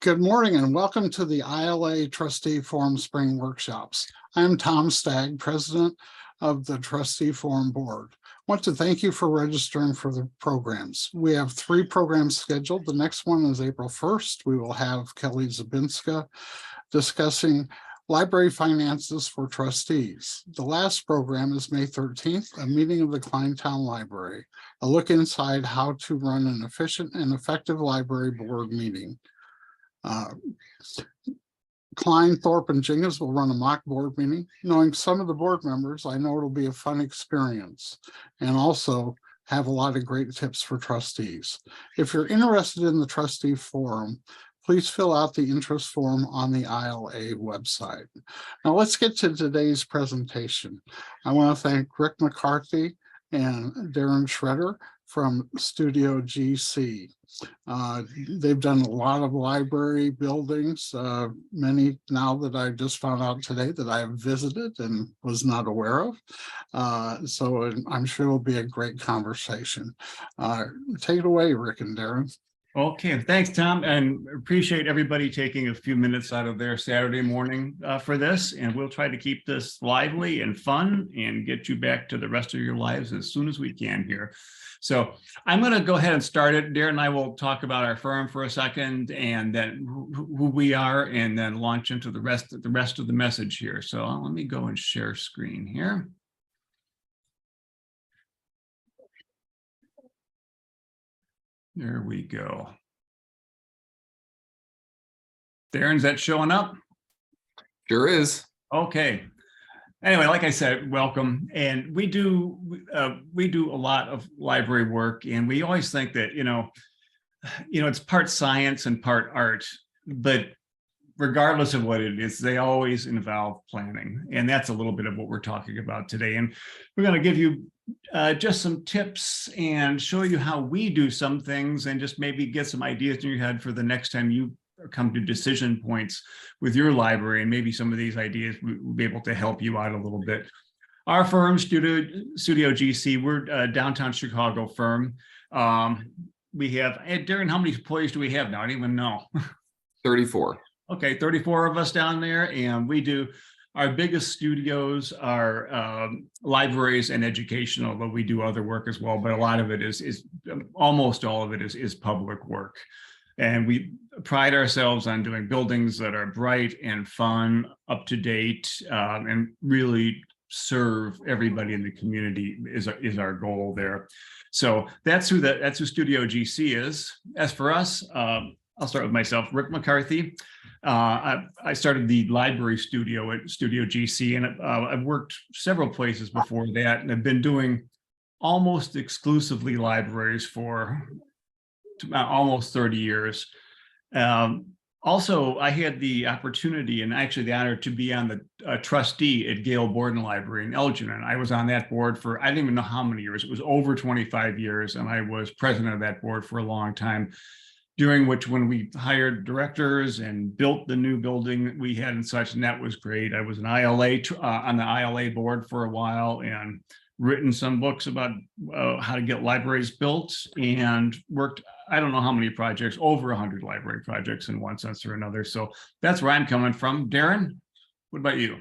Good morning and welcome to the ILA Trustee Forum Spring Workshops. I'm Tom Stagg, President of the Trustee Forum Board. I want to thank you for registering for the programs. We have 3 programs scheduled. The next one is April 1st. We will have Kelly Zabinska discussing library finances for trustees. The last program is May 13th, a meeting of the Kleintown Library, a look inside how to run an efficient and effective library board meeting. Klein, Thorpe, and Jingas will run a mock board meeting. Knowing some of the board members, I know it'll be a fun experience and also have a lot of great tips for trustees. If you're interested in the trustee forum, please fill out the interest form on the ILA website. Now let's get to today's presentation. I want to thank Rick McCarthy and Darren Schroeder from StudioGC. They've done a lot of library buildings, many now that I just found out today that I have visited and was not aware of. So I'm sure it'll be a great conversation. Take it away, Rick and Darren. Okay, thanks, Tom, and appreciate everybody taking a few minutes out of their Saturday morning for this, and we'll try to keep this lively and fun and get you back to the rest of your lives as soon as we can here. So I'm going to go ahead and start it. Darren and I will talk about our firm for a second and then who we are, and then launch into the rest of the message here. So let me go and share screen here. There we go. Darren's that showing up? Sure is. Okay. Anyway, like I said, welcome. And we do a lot of library work, and we always think that it's part science and part art, but regardless of what it is, they always involve planning, and that's a little bit of what we're talking about today. And we're going to give you just some tips and show you how we do some things, and just maybe get some ideas in your head for the next time you come to decision points with your library, and maybe some of these ideas will be able to help you out a little bit. Our firm, StudioGC, we're a downtown Chicago firm. We have, Darren, how many employees do we have now? I don't even know. 34. Okay, 34 of us down there, and we do, our biggest studios are libraries and education, although we do other work as well, but a lot of it is almost all of it is public work. And we pride ourselves on doing buildings that are bright and fun, up to date, and really serve everybody in the community is our goal there. So that's who StudioGC is. As for us, I'll start with myself, Rick McCarthy. I started the library studio at StudioGC, and I've worked several places before that, and I've been doing almost exclusively libraries for almost 30 years. Also, I had the opportunity and actually the honor to be on the trustee at Gale Borden Library in Elgin, and I was on that board for, I didn't even know how many years. It was over 25 years, and I was president of that board for a long time, during which, when we hired directors and built the new building that we had and such, and that was great. I was an ILA on the ILA board for a while, and written some books about how to get libraries built, and worked, I don't know how many projects, over 100 library projects in one sense or another. So that's where I'm coming from. Darren, what about you?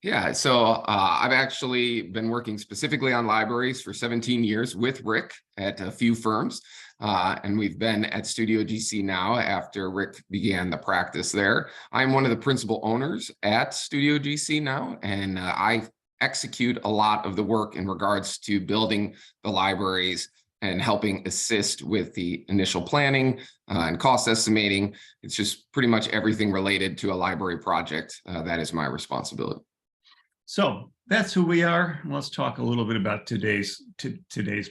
Yeah, so I've actually been working specifically on libraries for 17 years with Rick at a few firms. And we've been at StudioGC now after Rick began the practice there. I'm one of the principal owners at StudioGC now, and I execute a lot of the work in regards to building the libraries and helping assist with the initial planning and cost estimating. It's just pretty much everything related to a library project. That is my responsibility. So that's who we are. Let's talk a little bit about today's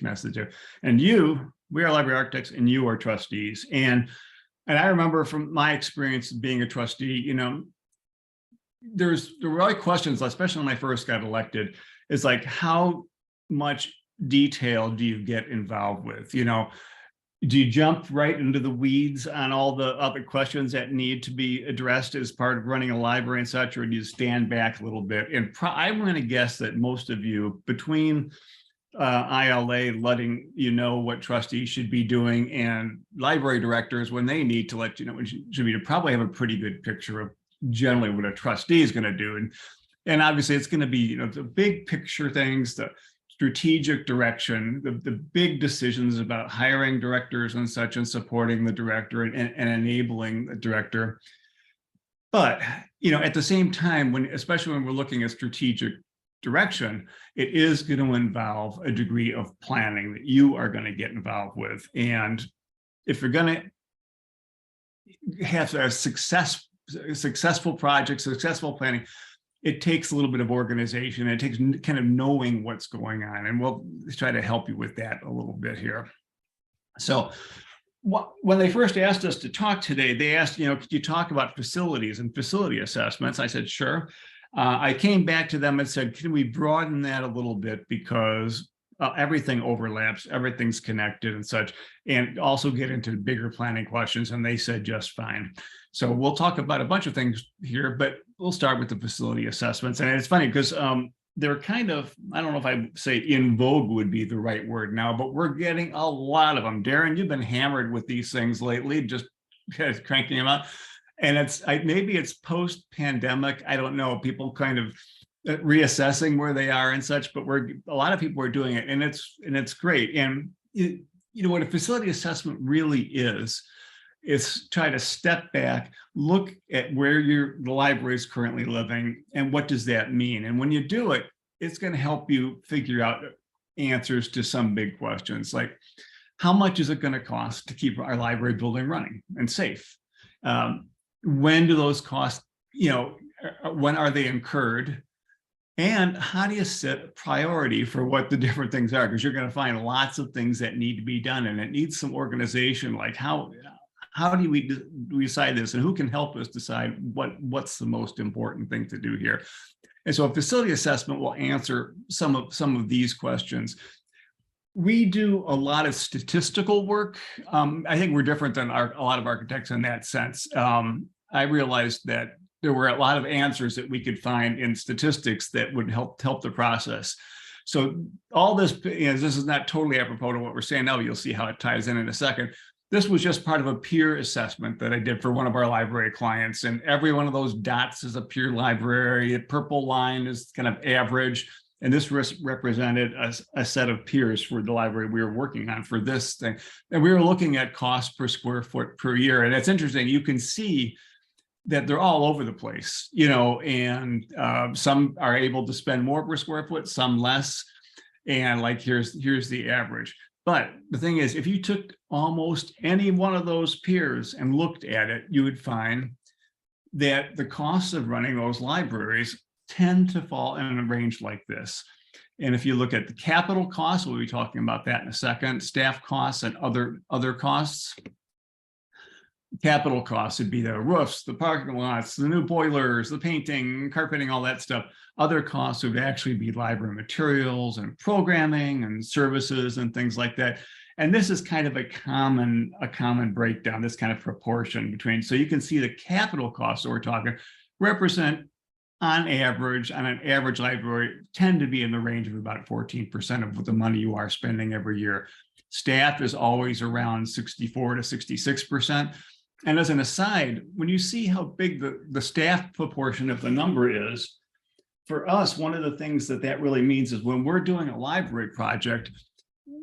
message. And we are library architects, and you are trustees. And I remember from my experience being a trustee, there were always questions, especially when I first got elected, is like, how much detail do you get involved with? Do you jump right into the weeds on all the other questions that need to be addressed as part of running a library and such, or do you stand back a little bit? And I'm going to guess that most of you, between ILA letting you know what trustees should be doing, and library directors, when they need to let you know what you should be, to probably have a pretty good picture of generally what a trustee is going to do. And obviously it's going to be, you know, the big picture things, the strategic direction, the big decisions about hiring directors and such, and supporting the director and enabling the director. But, you know, at the same time, especially when we're looking at strategic direction, it is going to involve a degree of planning that you are going to get involved with. And if you're going to have a successful project, successful planning, it takes a little bit of organization. It takes kind of knowing what's going on. And we'll try to help you with that a little bit here. So when they first asked us to talk today, they asked, you know, could you talk about facilities and facility assessments? I said, sure. I came back to them and said, can we broaden that a little bit, because everything overlaps, everything's connected and such, and also get into bigger planning questions. And they said just fine. So we'll talk about a bunch of things here, but we'll start with the facility assessments. And it's funny because they're kind of, I don't know if I say in vogue would be the right word now, but we're getting a lot of them. Darren, you've been hammered with these things lately, just cranking them out. And maybe it's post-pandemic. I don't know. People kind of reassessing where they are and such, but a lot of people are doing it, and it's great. And you know what a facility assessment really is try to step back, look at where the library is currently living, and what does that mean. And when you do it, it's going to help you figure out answers to some big questions, like how much is it going to cost to keep our library building running and safe? When do those costs, you know, when are they incurred? And how do you set a priority for what the different things are? Because you're going to find lots of things that need to be done, and it needs some organization. Like how do we decide this, and who can help us decide what's the most important thing to do here? And so a facility assessment will answer some of these questions. We do a lot of statistical work. I think we're different than a lot of architects in that sense. I realized that there were a lot of answers that we could find in statistics that would help the process. So all this, you know, this is not totally apropos to what we're saying now. You'll see how it ties in a second. This was just part of a peer assessment that I did for one of our library clients. And every one of those dots is a peer library. A purple line is kind of average. And this represented a set of peers for the library we were working on for this thing. And we were looking at cost per square foot per year. And it's interesting, you can see that they're all over the place, you know, and some are able to spend more per square foot, some less. And like, here's the average. But the thing is, if you took almost any one of those peers and looked at it, you would find that the costs of running those libraries tend to fall in a range like this. And if you look at the capital costs, we'll be talking about that in a second, staff costs and other costs. Capital costs would be the roofs, the parking lots, the new boilers, the painting, carpeting, all that stuff. Other costs would actually be library materials and programming and services and things like that. And this is kind of a common breakdown, this kind of proportion between. So you can see the capital costs that we're talking represent, on average, on an average library, tend to be in the range of about 14% of the money you are spending every year. Staff is always around 64 to 66%. And as an aside, when you see how big the staff proportion of the number is, for us, one of the things that really means is when we're doing a library project,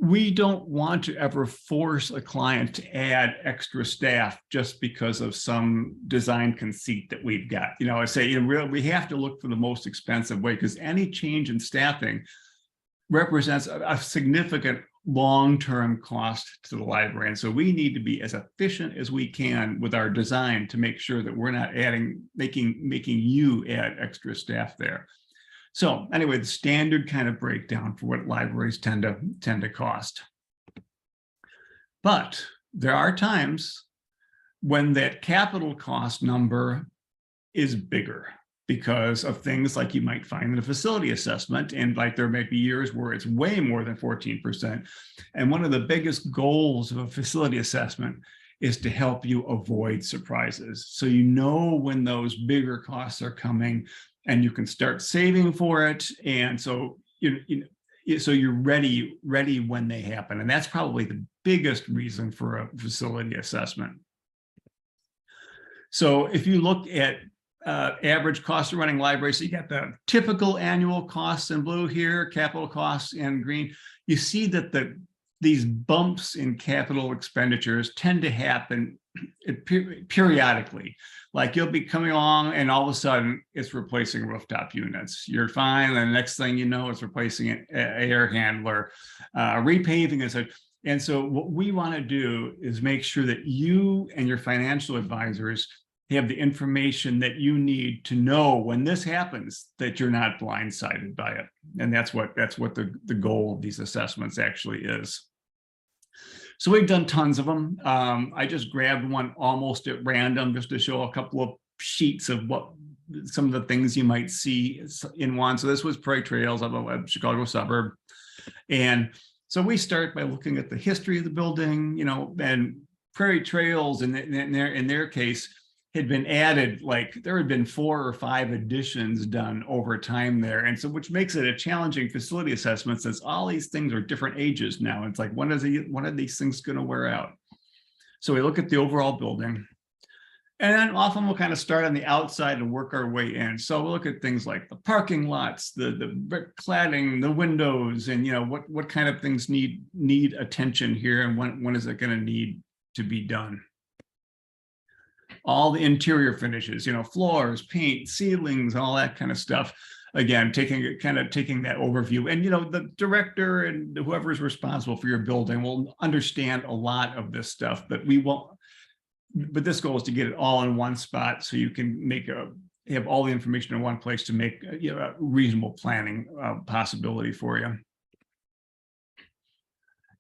we don't want to ever force a client to add extra staff just because of some design conceit that we've got. You know, I say, you know, we have to look for the most expensive way, because any change in staffing represents a significant long-term cost to the library. And so we need to be as efficient as we can with our design to make sure that we're not making you add extra staff there. So anyway, the standard kind of breakdown for what libraries tend to cost. But there are times when that capital cost number is bigger, because of things like you might find in a facility assessment. And like there may be years where it's way more than 14%. And one of the biggest goals of a facility assessment is to help you avoid surprises. So you know when those bigger costs are coming and you can start saving for it. And so, you so you're ready when they happen. And that's probably the biggest reason for a facility assessment. So if you look at average cost of running libraries, so you got the typical annual costs in blue here, capital costs in green. You see that these bumps in capital expenditures tend to happen periodically. Like you'll be coming along and all of a sudden it's replacing rooftop units. You're fine. And the next thing you know, it's replacing an air handler, repaving and such. And so what we want to do is make sure that you and your financial advisors have the information that you need to know when this happens, that you're not blindsided by it. And that's what the goal of these assessments actually is. So we've done tons of them. I just grabbed one almost at random just to show a couple of sheets of what some of the things you might see in one. So this was Prairie Trails of a Chicago suburb. And so we start by looking at the history of the building, you know, and Prairie Trails in their case had been added, like there had been 4 or 5 additions done over time there. And so which makes it a challenging facility assessment, since all these things are different ages now. It's like, when are these things going to wear out? So we look at the overall building. And then often we'll kind of start on the outside and work our way in. So we'll look at things like the parking lots, the brick cladding, the windows, and you know what kind of things need attention here, and when is it going to need to be done. All the interior finishes, you know, floors, paint, ceilings, all that kind of stuff. Again, taking that overview, and you know, the director and whoever is responsible for your building will understand a lot of this stuff, but we won't. But this goal is to get it all in one spot, so you can have all the information in one place to make a reasonable planning possibility for you.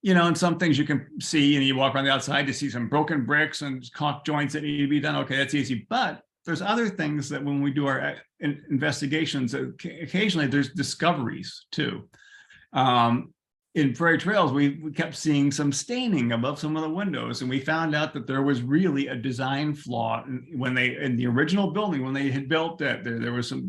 You know, and some things you can see, and you walk around the outside to see some broken bricks and caulk joints that need to be done. Okay, that's easy. But there's other things that when we do our investigations, occasionally there's discoveries too. In Prairie Trails, we kept seeing some staining above some of the windows, and we found out that there was really a design flaw when in the original building, when they had built that,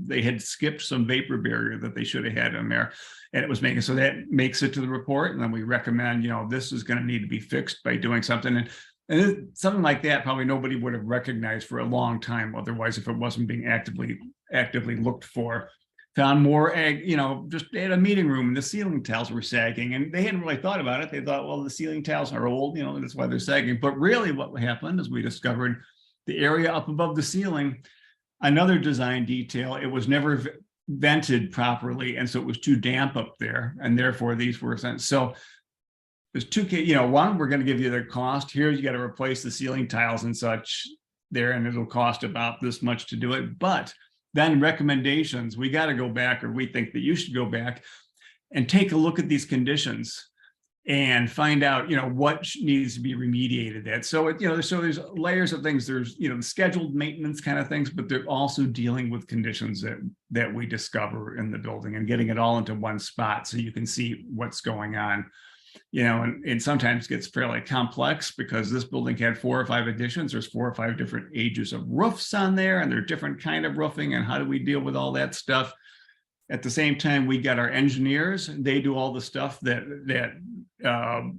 they had skipped some vapor barrier that they should have had in there, and it was making, so that makes it to the report, and then we recommend, you know, this is going to need to be fixed by doing something, and something like that probably nobody would have recognized for a long time otherwise if it wasn't being actively looked for. Found more, you know, just they had a meeting room and the ceiling tiles were sagging, and they hadn't really thought about it. They thought, well, the ceiling tiles are old, you know, that's why they're sagging. But really what happened is we discovered the area up above the ceiling, another design detail, it was never vented properly. And so it was too damp up there. And therefore these were sent. So there's two, you know, one, we're going to give you the cost. Here, you got to replace the ceiling tiles and such there, and it'll cost about this much to do it. But then recommendations, we got to go back, or we think that you should go back and take a look at these conditions and find out, you know, what needs to be remediated at. So, you know, so there's layers of things. There's, you know, the scheduled maintenance kind of things, but they're also dealing with conditions that we discover in the building and getting it all into one spot so you can see what's going on. You know, and sometimes gets fairly complex because this building had 4 or 5 additions. There's 4 or 5 different ages of roofs on there, and they're different kind of roofing. And how do we deal with all that stuff? At the same time, we got our engineers. They do all the stuff the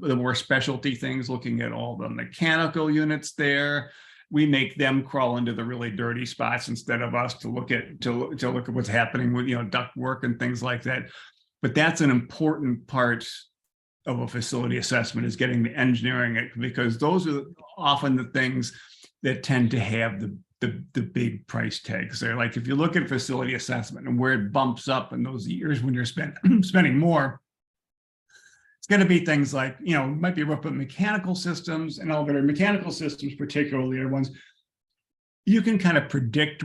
more specialty things, looking at all the mechanical units there. We make them crawl into the really dirty spots instead of us to look at what's happening with, you know, duct work and things like that. But that's an important part of a facility assessment, is getting the engineering, because those are often the things that tend to have the big price tags. They're like, if you look at facility assessment and where it bumps up in those years when you're spending more, it's going to be things like, you know, it might be rough, but mechanical systems and elevator mechanical systems, particularly are ones you can kind of predict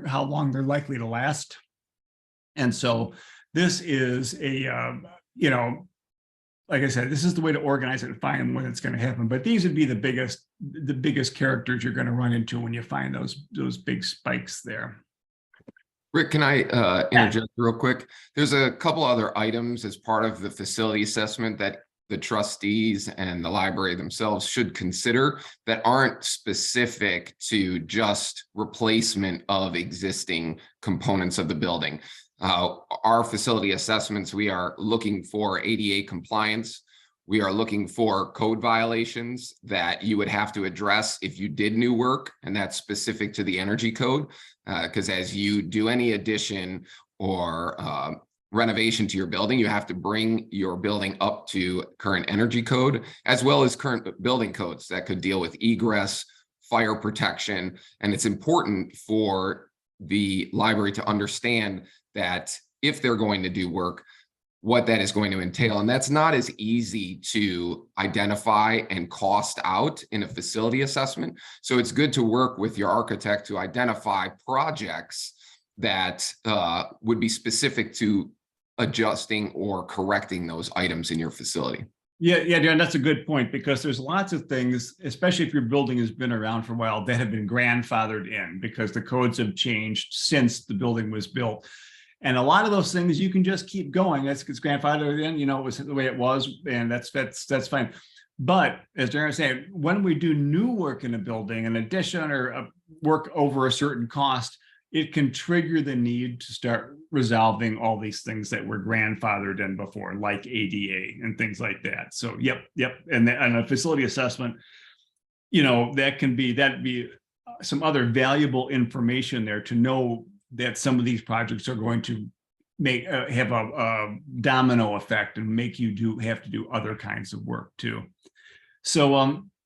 how long they're likely to last. And so this is a, you know, like I said, this is the way to organize it and find when it's going to happen. But these would be the biggest characters you're going to run into when you find those big spikes there. Rick, can I interject real quick? There's a couple other items as part of the facility assessment that the trustees and the library themselves should consider that aren't specific to just replacement of existing components of the building. Our facility assessments, we are looking for ADA compliance. We are looking for code violations that you would have to address if you did new work, and that's specific to the energy code. Because as you do any addition or renovation to your building, you have to bring your building up to current energy code, as well as current building codes that could deal with egress, fire protection. And it's important for the library to understand that if they're going to do work, what that is going to entail. And that's not as easy to identify and cost out in a facility assessment. So it's good to work with your architect to identify projects that would be specific to adjusting or correcting those items in your facility. Yeah, Dan, that's a good point, because there's lots of things, especially if your building has been around for a while, that have been grandfathered in because the codes have changed since the building was built. And a lot of those things you can just keep going. It's grandfathered in, you know, it was the way it was, and that's fine. But as Darren was saying, when we do new work in a building, an addition or work over a certain cost, it can trigger the need to start resolving all these things that were grandfathered in before, like ADA and things like that. So, yep. And a facility assessment, you know, that'd be some other valuable information there to know that some of these projects are going to have a domino effect and make you have to do other kinds of work too. So,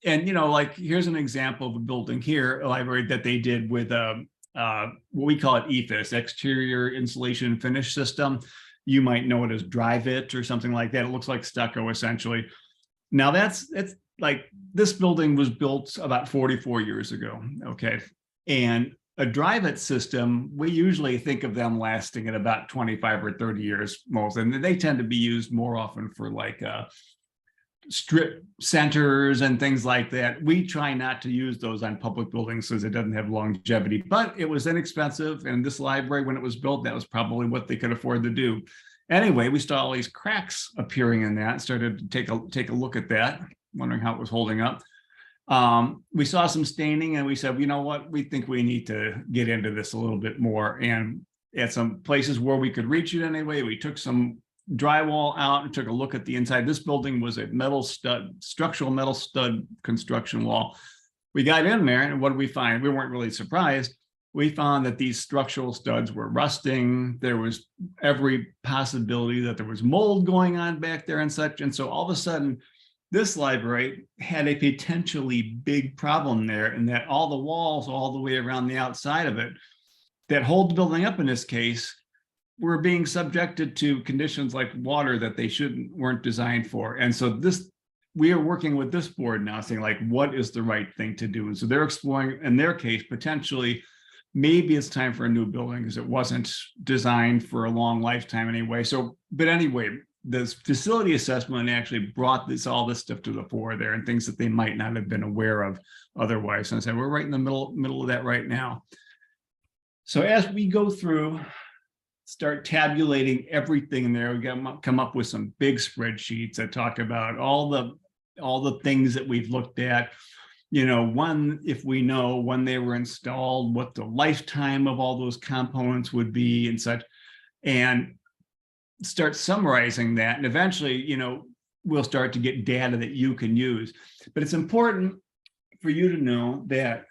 and you know, like here's an example of a building here, a library that they did with what we call it EFIS, exterior insulation finish system. You might know it as Drive It or something like that. It looks like stucco essentially. Now it's like this building was built about 44 years ago. Okay. And a Drive It system, we usually think of them lasting at about 25 or 30 years most, and they tend to be used more often for like strip centers and things like that. We try not to use those on public buildings because it doesn't have longevity, but it was inexpensive. And this library, when it was built, that was probably what they could afford to do. Anyway, we saw all these cracks appearing in that, started to take a look at that, wondering how it was holding up. We saw some staining and we said, you know what, we think we need to get into this a little bit more. And at some places where we could reach it anyway, we took some drywall out and took a look at the inside. This building was a structural metal stud construction wall. We got in there, and what did we find? We weren't really surprised. We found that these structural studs were rusting. There was every possibility that there was mold going on back there and such. And so all of a sudden, this library had a potentially big problem there, and that all the walls all the way around the outside of it that hold the building up in this case were being subjected to conditions like water that they weren't designed for. And so we are working with this board now saying, like, what is the right thing to do? And so they're exploring, in their case, potentially, maybe it's time for a new building because it wasn't designed for a long lifetime anyway. So, but anyway, this facility assessment actually brought all this stuff to the fore there, and things that they might not have been aware of otherwise. And I said, we're right in the middle of that right now. So as we go through, start tabulating everything there, we come up with some big spreadsheets that talk about all the things that we've looked at. You know, if we know when they were installed, what the lifetime of all those components would be and such, and start summarizing that. And eventually, you know, we'll start to get data that you can use. But it's important for you to know that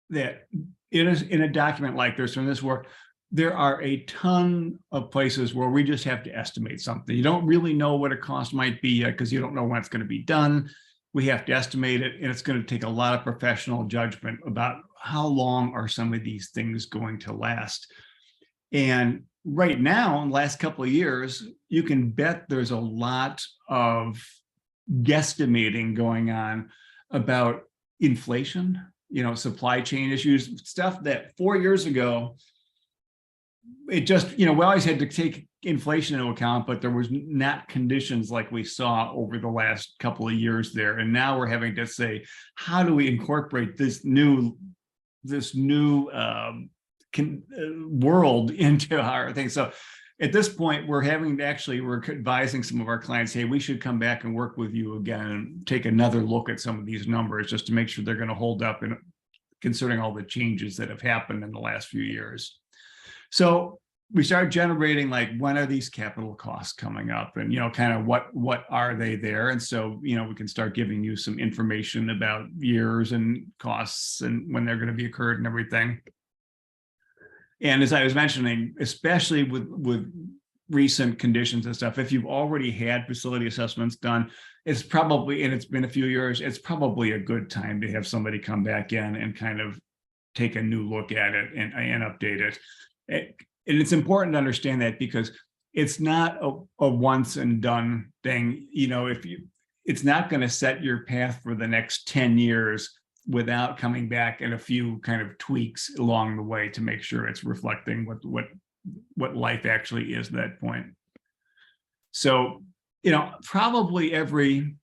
it is in a document like this, from this work, there are a ton of places where we just have to estimate something. You don't really know what a cost might be yet because you don't know when it's going to be done. We have to estimate it, and it's going to take a lot of professional judgment about how long are some of these things going to last. And right now, in the last couple of years, you can bet there's a lot of guesstimating going on about inflation, you know, supply chain issues, stuff that 4 years ago, it just, you know, we always had to take inflation into account, but there was not conditions like we saw over the last couple of years there. And now we're having to say, how do we incorporate this new world into our thing? So at this point, we're advising some of our clients, hey, we should come back and work with you again and take another look at some of these numbers just to make sure they're going to hold up, and considering all the changes that have happened in the last few years. So we start generating, like, when are these capital costs coming up, and, kind of what are they there? And so, we can start giving you some information about years and costs and when they're going to be occurred and everything. And as I was mentioning, especially with recent conditions and stuff, if you've already had facility assessments done, it's probably, and it's been a few years, it's probably a good time to have somebody come back in and kind of take a new look at it and update it. And it's important to understand that, because it's not a once and done thing. It's not going to set your path for the next 10 years without coming back and a few kind of tweaks along the way to make sure it's reflecting what life actually is at that point. So, probably every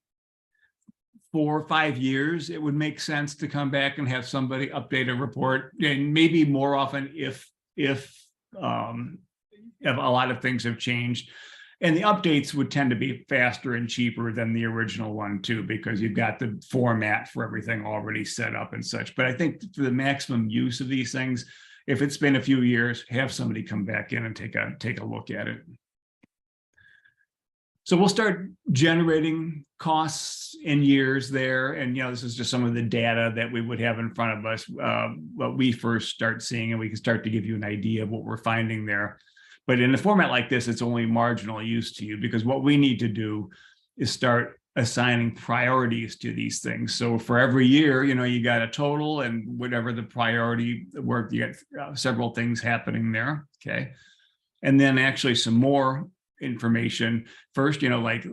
4 or 5 years, it would make sense to come back and have somebody update a report, and maybe more often if a lot of things have changed. And the updates would tend to be faster and cheaper than the original one too, because you've got the format for everything already set up and such. But I think for the maximum use of these things, if it's been a few years, have somebody come back in and take a look at it. So we'll start generating costs in years there. And, this is just some of the data that we would have in front of us, what we first start seeing, and we can start to give you an idea of what we're finding there. But in a format like this, it's only marginal use to you, because what we need to do is start assigning priorities to these things. So for every year, you got a total, and whatever the priority work, you got several things happening there. Okay. And then actually some more information first, like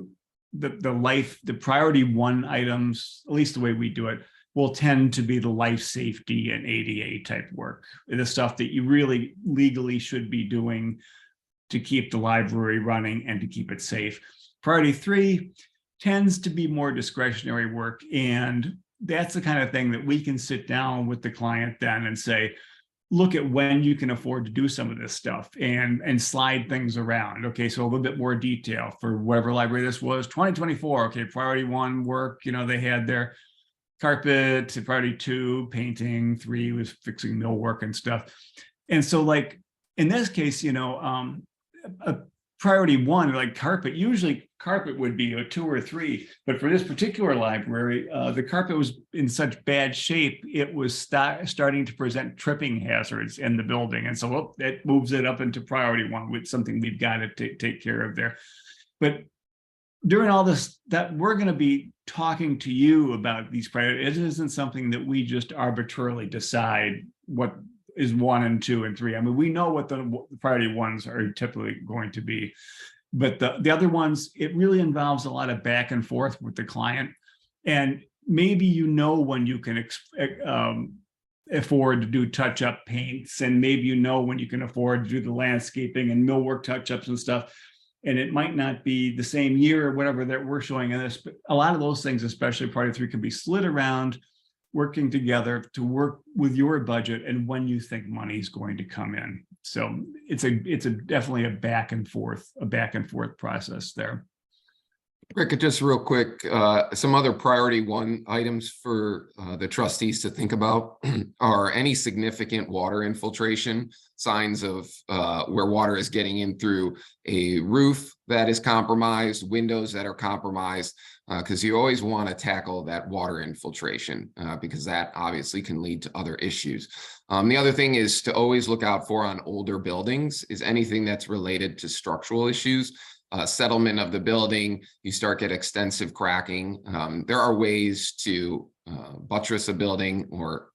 the priority 1 items, at least the way we do it, will tend to be the life safety and ADA type work, the stuff that you really legally should be doing to keep the library running and to keep it safe. Priority 3 tends to be more discretionary work, and that's the kind of thing that we can sit down with the client then and say, look at when you can afford to do some of this stuff and slide things around. Okay, so a little bit more detail for whatever library this was. 2024, okay, priority 1 work, they had their carpet. Priority 2, painting. 3 was fixing millwork and stuff. And so, like, in this case, a priority 1, like carpet, usually carpet would be a 2 or 3, but for this particular library, the carpet was in such bad shape, it was starting to present tripping hazards in the building. And so that moves it up into priority 1, with something we've got to take care of there. But during all this, that we're going to be talking to you about these priorities. It isn't something that we just arbitrarily decide what is 1 and 2 and 3. I mean, we know what the priority 1s are typically going to be, but the other ones, it really involves a lot of back and forth with the client. And maybe when you can afford to do touch-up paints, and maybe when you can afford to do the landscaping and millwork touch-ups and stuff. And it might not be the same year or whatever that we're showing in this, but a lot of those things, especially priority 3, can be slid around, working together to work with your budget and when you think money is going to come in. So it's definitely a back and forth process there. Rick, just real quick, some other priority 1 items for the trustees to think about are any significant water infiltration, signs of where water is getting in through a roof that is compromised, windows that are compromised, because you always want to tackle that water infiltration because that obviously can lead to other issues. The other thing is to always look out for on older buildings is anything that's related to structural issues. Settlement of the building, you start get extensive cracking. There are ways to buttress a building or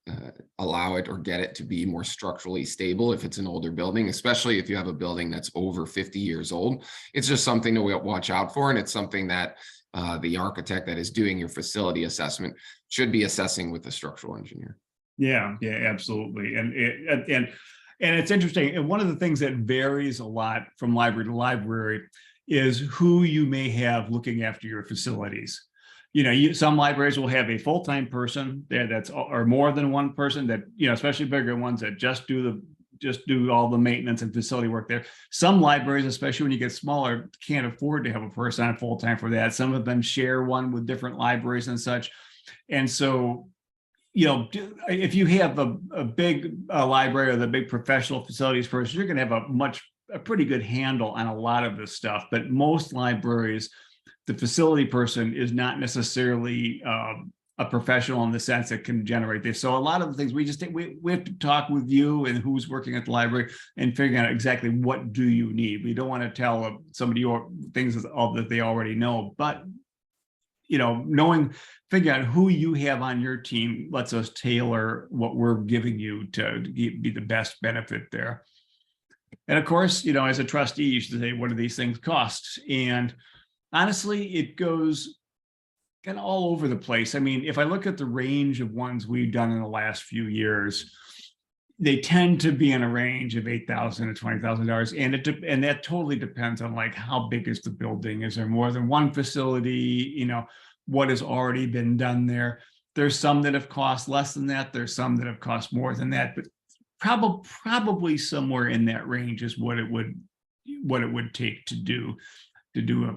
allow it or get it to be more structurally stable if it's an older building, especially if you have a building that's over 50 years old. It's just something to watch out for, and it's something that the architect that is doing your facility assessment should be assessing with the structural engineer. Yeah, absolutely. And it's interesting. And one of the things that varies a lot from library to library is who you may have looking after your facilities. Some libraries will have a full-time person there or more than one person that, especially bigger ones that just do all the maintenance and facility work there. Some libraries, especially when you get smaller, can't afford to have a person on full-time for that. Some of them share one with different libraries and such. And so, if you have a big library or the big professional facilities person, you're going to have a much a pretty good handle on a lot of this stuff, but most libraries, the facility person is not necessarily a professional in the sense that can generate this. So a lot of the things we have to talk with you and who's working at the library and figure out exactly what do you need. We don't want to tell somebody things that they already know, but figure out who you have on your team lets us tailor what we're giving you to be the best benefit there. And of course, as a trustee, you should say, what do these things cost? And honestly, it goes kind of all over the place. I mean, if I look at the range of ones we've done in the last few years, they tend to be in a range of $8,000 to $20,000, and that totally depends on like how big is the building. Is there more than one facility? What has already been done there? There's some that have cost less than that. There's some that have cost more than that, but probably somewhere in that range is what it would take to do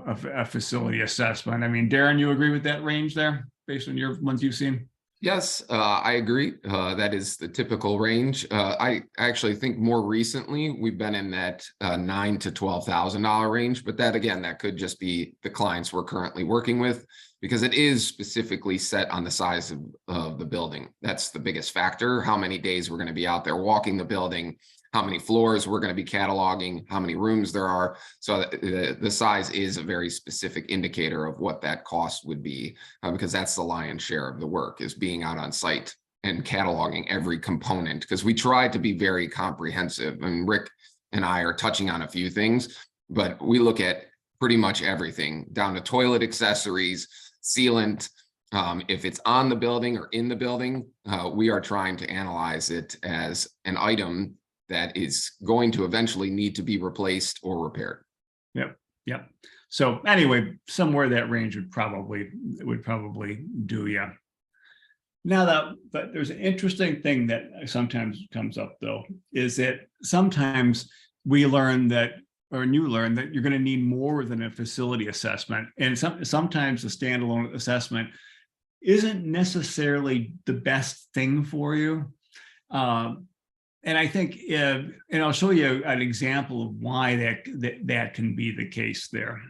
a facility assessment. I mean, Darren, you agree with that range there based on your ones you've seen? Yes, I agree. That is the typical range. I actually think more recently we've been in that $9,000 to $12,000 range, but that could just be the clients we're currently working with, because it is specifically set on the size of the building. That's the biggest factor. How many days we're going to be out there walking the building, how many floors we're going to be cataloging, how many rooms there are. So the size is a very specific indicator of what that cost would be, because that's the lion's share of the work, is being out on site and cataloging every component, because we try to be very comprehensive. And Rick and I are touching on a few things, but we look at pretty much everything down to toilet accessories, sealant. If it's on the building or in the building, we are trying to analyze it as an item that is going to eventually need to be replaced or repaired. Yep. So anyway, somewhere that range would probably do. Yeah. Now but there's an interesting thing that sometimes comes up though, is that sometimes we learn that, or you learn that you're going to need more than a facility assessment, and sometimes a standalone assessment isn't necessarily the best thing for you. And I think, and I'll show you an example of why that can be the case there.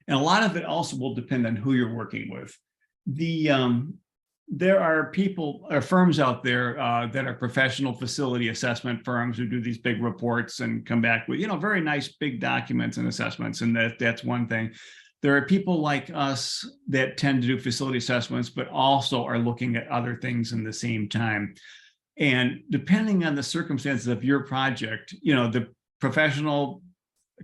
And a lot of it also will depend on who you're working with. There are firms out there that are professional facility assessment firms who do these big reports and come back with, very nice big documents and assessments. And that's one thing. There are people like us that tend to do facility assessments, but also are looking at other things in the same time. And depending on the circumstances of your project, the professional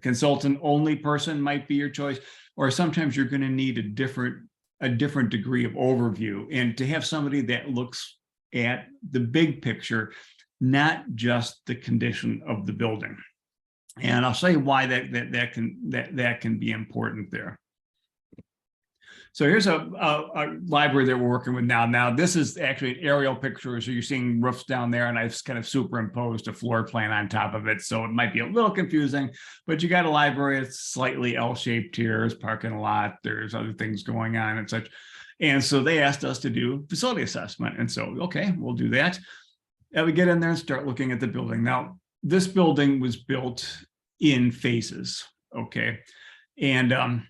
consultant only person might be your choice, or sometimes you're going to need a different degree of overview, and to have somebody that looks at the big picture, not just the condition of the building. And I'll show you why that can be important there. So here's a library that we're working with now. Now, this is actually an aerial picture. So you're seeing roofs down there, and I've kind of superimposed a floor plan on top of it. So it might be a little confusing, but you got a library. It's slightly L-shaped here. There's parking lot. There's other things going on and such. And so they asked us to do facility assessment. And so, okay, we'll do that. And we get in there and start looking at the building. Now, this building was built in phases, okay? And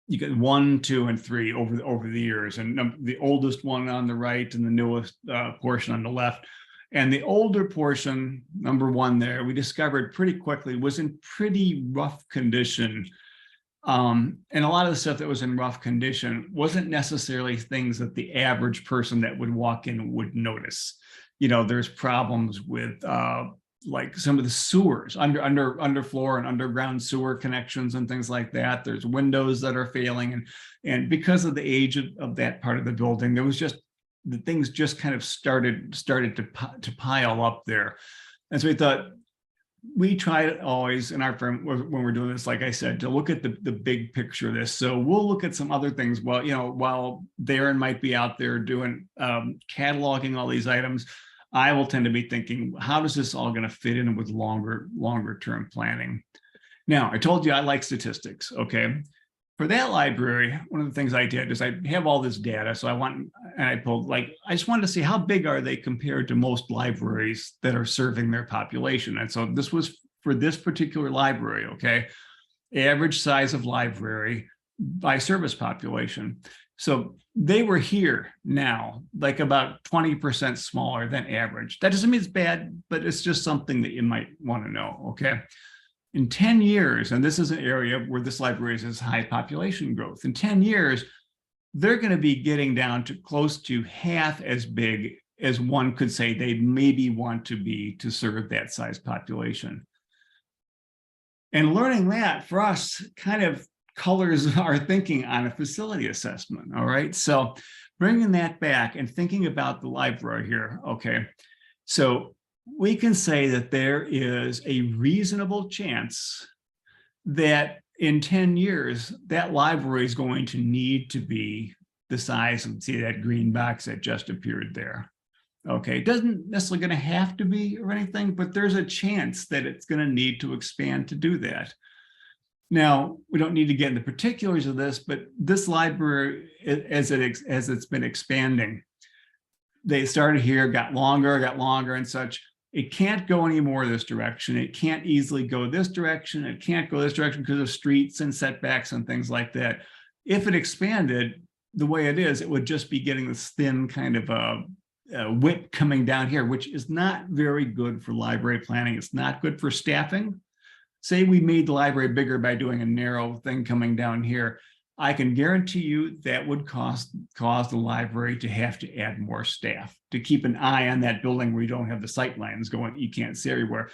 you get 1, 2, and 3 over the years, and the oldest one on the right and the newest portion on the left. And the older portion, number 1 there, we discovered pretty quickly was in pretty rough condition. And a lot of the stuff that was in rough condition wasn't necessarily things that the average person that would walk in would notice. There's problems with like some of the sewers, underfloor and underground sewer connections and things like that. There's windows that are failing, and because of the age of that part of the building, there was the things just kind of started to pile up there. And so we thought, we try to always in our firm when we're doing this, like I said, to look at the big picture of this. So we'll look at some other things while Darren might be out there doing cataloging all these items. I will tend to be thinking, how does this all going to fit in with longer term planning? Now, I told you I like statistics, okay? For that library, one of the things I did is I have all this data. So I pulled, like, I just wanted to see how big are they compared to most libraries that are serving their population. And so this was for this particular library, okay? Average size of library by service population. So they were here now, like about 20% smaller than average. That doesn't mean it's bad, but it's just something that you might want to know, okay? In 10 years, and this is an area where this library has high population growth, in 10 years, they're going to be getting down to close to half as big as one could say they maybe want to be to serve that size population. And learning that for us kind of colors our thinking on a facility assessment, all right? So bringing that back and thinking about the library here, okay? So we can say that there is a reasonable chance that in 10 years, that library is going to need to be the size, and see that green box that just appeared there. Okay, it doesn't necessarily going to have to be or anything, but there's a chance that it's going to need to expand to do that. Now, we don't need to get into the particulars of this, but this library, as it's been expanding, they started here, got longer and such. It can't go any more this direction. It can't easily go this direction. It can't go this direction because of streets and setbacks and things like that. If it expanded the way it is, it would just be getting this thin kind of width coming down here, which is not very good for library planning. It's not good for staffing. Say we made the library bigger by doing a narrow thing coming down here. I can guarantee you that would cause the library to have to add more staff to keep an eye on that building where you don't have the sight lines going, you can't see everywhere.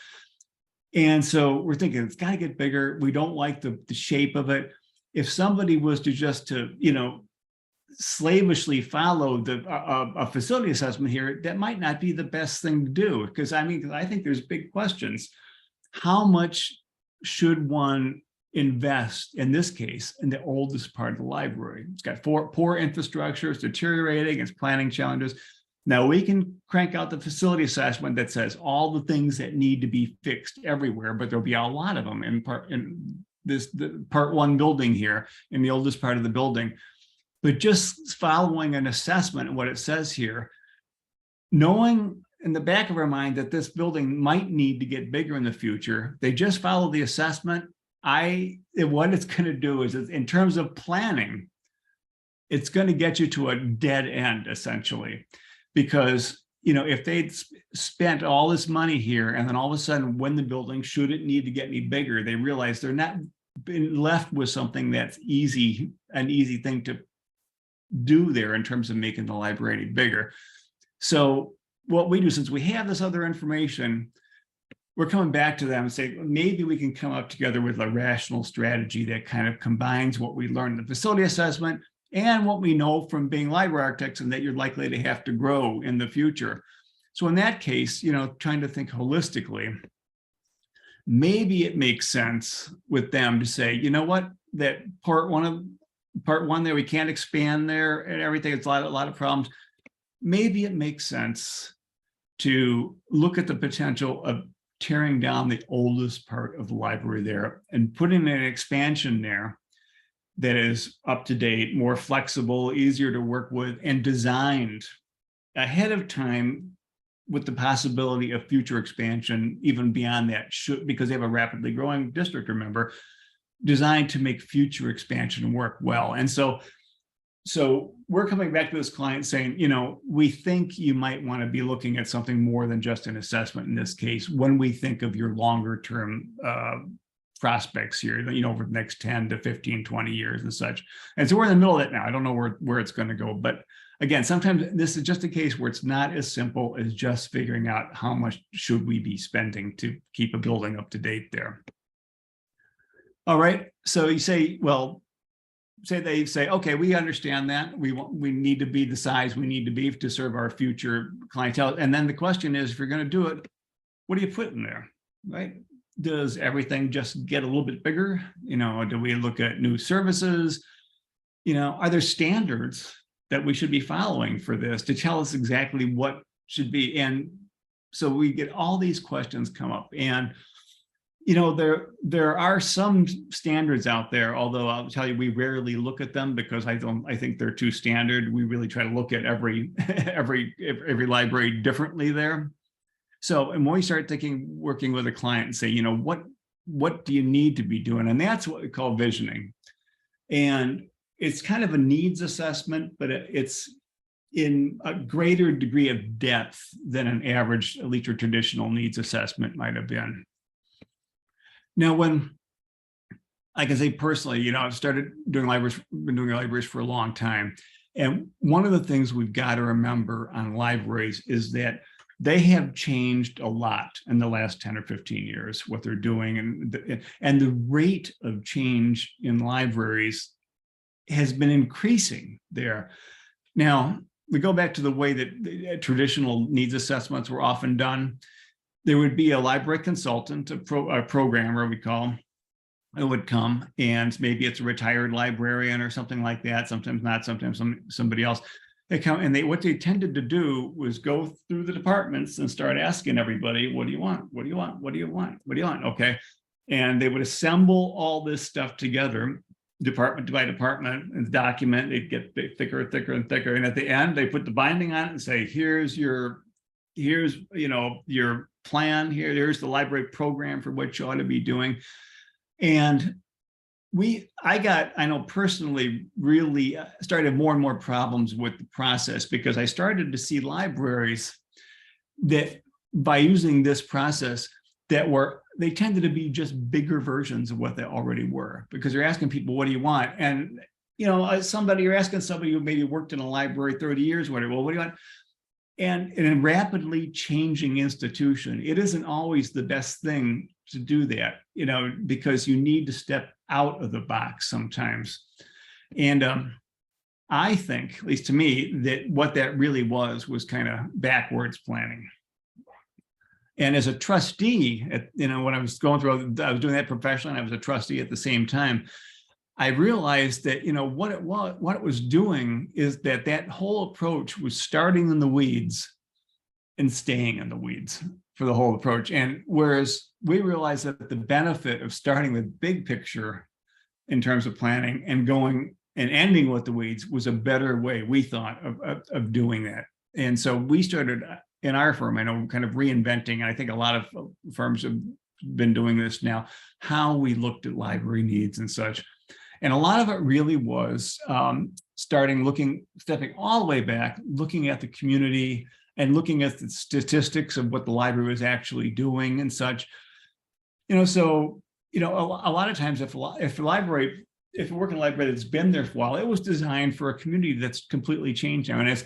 And so we're thinking it's got to get bigger. We don't like the shape of it. If somebody was to just slavishly follow a facility assessment here, that might not be the best thing to do, because I think there's big questions. How much should one invest, in this case, in the oldest part of the library? It's got poor infrastructure, it's deteriorating, it's planning challenges. Now we can crank out the facility assessment that says all the things that need to be fixed everywhere, but there'll be a lot of them in the part one building here, in the oldest part of the building. But just following an assessment and what it says here, knowing in the back of our mind that this building might need to get bigger in the future, they just follow the assessment. What it's going to do is, in terms of planning, it's going to get you to a dead end, essentially. Because, if they'd spent all this money here, and then all of a sudden, when the building, should it need to get any bigger, they realize they're not been left with something that's an easy thing to do there in terms of making the library any bigger. So what we do, since we have this other information, we're coming back to them and saying, maybe we can come up together with a rational strategy that kind of combines what we learned in the facility assessment and what we know from being library architects, and that you're likely to have to grow in the future. So in that case, trying to think holistically, maybe it makes sense with them to say, you know what, that part one there, we can't expand there and everything. It's a lot of problems. Maybe it makes sense to look at the potential of tearing down the oldest part of the library there and putting an expansion there that is up to date, more flexible, easier to work with, and designed ahead of time with the possibility of future expansion, even beyond that, because they have a rapidly growing district, remember, designed to make future expansion work well. And so we're coming back to this client saying, we think you might want to be looking at something more than just an assessment in this case, when we think of your longer term prospects here, over the next 10 to 15, 20 years and such. And so we're in the middle of it now. I don't know where it's going to go. But again, sometimes this is just a case where it's not as simple as just figuring out how much should we be spending to keep a building up to date there. All right. So you say, well, they say, okay, we understand that. We need to be the size we need to be to serve our future clientele. And then the question is, if you're going to do it, what do you put in there, right? Does everything just get a little bit bigger? Do we look at new services? Are there standards that we should be following for this to tell us exactly what should be? And so we get all these questions come up. And there are some standards out there, although I'll tell you, we rarely look at them because I think they're too standard. We really try to look at every library differently there. So, and when we start working with a client and say, what do you need to be doing? And that's what we call visioning. And it's kind of a needs assessment, but it's in a greater degree of depth than an average, at least a traditional needs assessment might have been. Now, when I can say personally, I've started doing libraries, been doing libraries for a long time. And one of the things we've got to remember on libraries is that they have changed a lot in the last 10 or 15 years, what they're doing. And the rate of change in libraries has been increasing there. Now, we go back to the way that traditional needs assessments were often done. There would be a library consultant, a programmer, we call them, who would come, and maybe it's a retired librarian or something like that. Sometimes not, sometimes somebody else. They come and what they tended to do was go through the departments and start asking everybody, what do you want? What do you want? What do you want? What do you want? Okay. And they would assemble all this stuff together, department by department, and document. They'd get thicker and thicker and thicker. And at the end, they put the binding on it and say, here's your plan here. There's the library program for what you ought to be doing. And I know personally, really started more and more problems with the process, because I started to see libraries that by using this process they tended to be just bigger versions of what they already were, because you're asking people, what do you want? And, you're asking somebody who maybe worked in a library 30 years, whatever, well, what do you want? And in a rapidly changing institution, it isn't always the best thing to do that, because you need to step out of the box sometimes. And I think, at least to me, that what that really was kind of backwards planning. And as a trustee, when I was going through, I was doing that professionally, and I was a trustee at the same time, I realized that, what it was doing is that whole approach was starting in the weeds and staying in the weeds for the whole approach. And whereas we realized that the benefit of starting with big picture in terms of planning and going and ending with the weeds was a better way, we thought, of doing that. And so we started in our firm, I know, kind of reinventing, and I think a lot of firms have been doing this now, how we looked at library needs and such. And a lot of it really was stepping all the way back, looking at the community and looking at the statistics of what the library was actually doing and such. So, a lot of times if you work in a library that's been there for a while, it was designed for a community that's completely changed now. And it's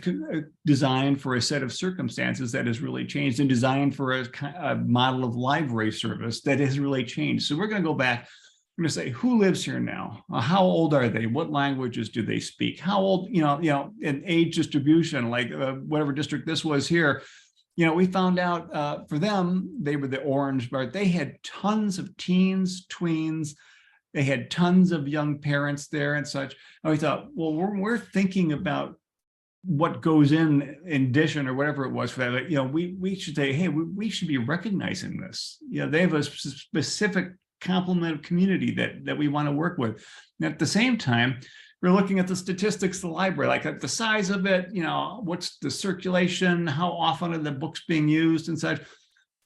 designed for a set of circumstances that has really changed, and designed for a model of library service that has really changed. So we're going to go back. I'm going to say, who lives here now? How old are they? What languages do they speak? How old, in age distribution, like whatever district this was here, we found out for them, they were the orange part. They had tons of teens, tweens. They had tons of young parents there and such. And we thought, well, we're thinking about what goes in addition or whatever it was for that. We should say, hey, we should be recognizing this. They have a specific complement of community that we want to work with. And at the same time, we're looking at the statistics of the library, like at the size of it, what's the circulation, how often are the books being used and such.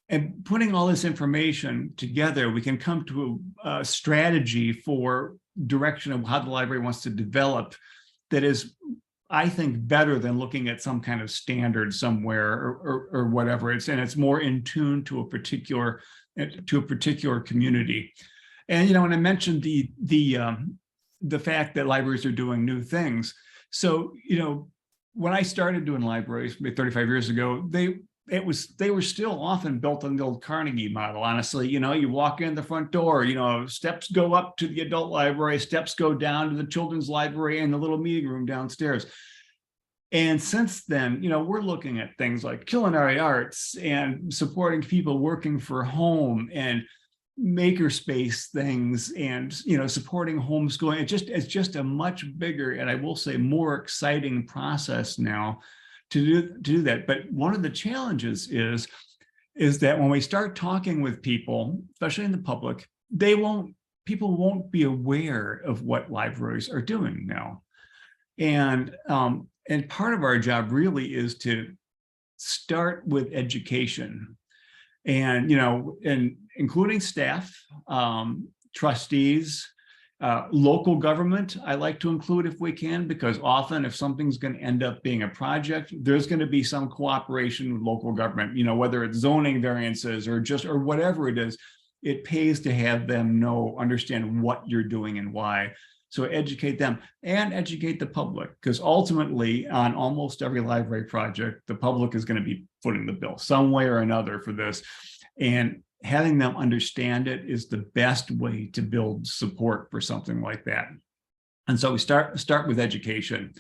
And putting all this information together, we can come to a strategy for direction of how the library wants to develop that is, I think, better than looking at some kind of standard somewhere or whatever. It's more in tune to a particular community. And when I mentioned the fact that libraries are doing new things, so when I started doing libraries 35 years ago, they were still often built on the old Carnegie model. Honestly, you walk in the front door, steps go up to the adult library, steps go down to the children's library and the little meeting room downstairs. And since then, we're looking at things like culinary arts and supporting people working for home and makerspace things and, supporting homeschooling. It's just a much bigger, and I will say more exciting process now to do that. But one of the challenges is is that when we start talking with people, especially in the public, people won't be aware of what libraries are doing now. And part of our job really is to start with education, and and including staff, trustees, local government. I like to include if we can, because often if something's going to end up being a project, there's going to be some cooperation with local government, whether it's zoning variances or whatever it is. It pays to have them understand what you're doing and why. So educate them and educate the public, because ultimately on almost every library project, the public is going to be footing the bill some way or another for this. And having them understand it is the best way to build support for something like that. And so we start with education.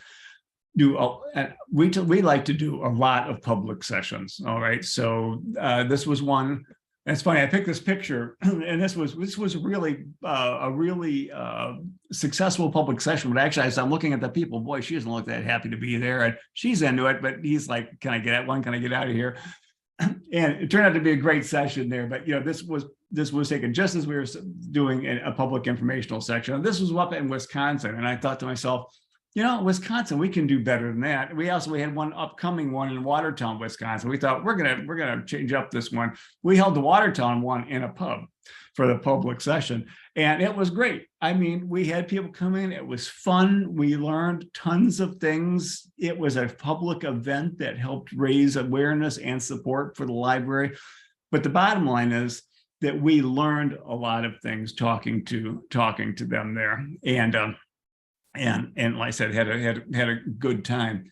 We like to do a lot of public sessions. All right. So this was one. It's funny. I picked this picture, and this was really a really successful public session. But actually, as I'm looking at the people, boy, she doesn't look that happy to be there, and she's into it. But he's like, "Can I get at one? Can I get out of here?" And it turned out to be a great session there. But this was taken just as we were doing a public informational section. This was up in Wisconsin, and I thought to myself, Wisconsin, we can do better than that. We had one upcoming one in Watertown, Wisconsin. We thought we're gonna change up this one. We held the Watertown one in a pub for the public session, and it was great. I mean, we had people come in. It was fun. We learned tons of things. It was a public event that helped raise awareness and support for the library. But the bottom line is that we learned a lot of things talking to them there, and like I said, had a good time.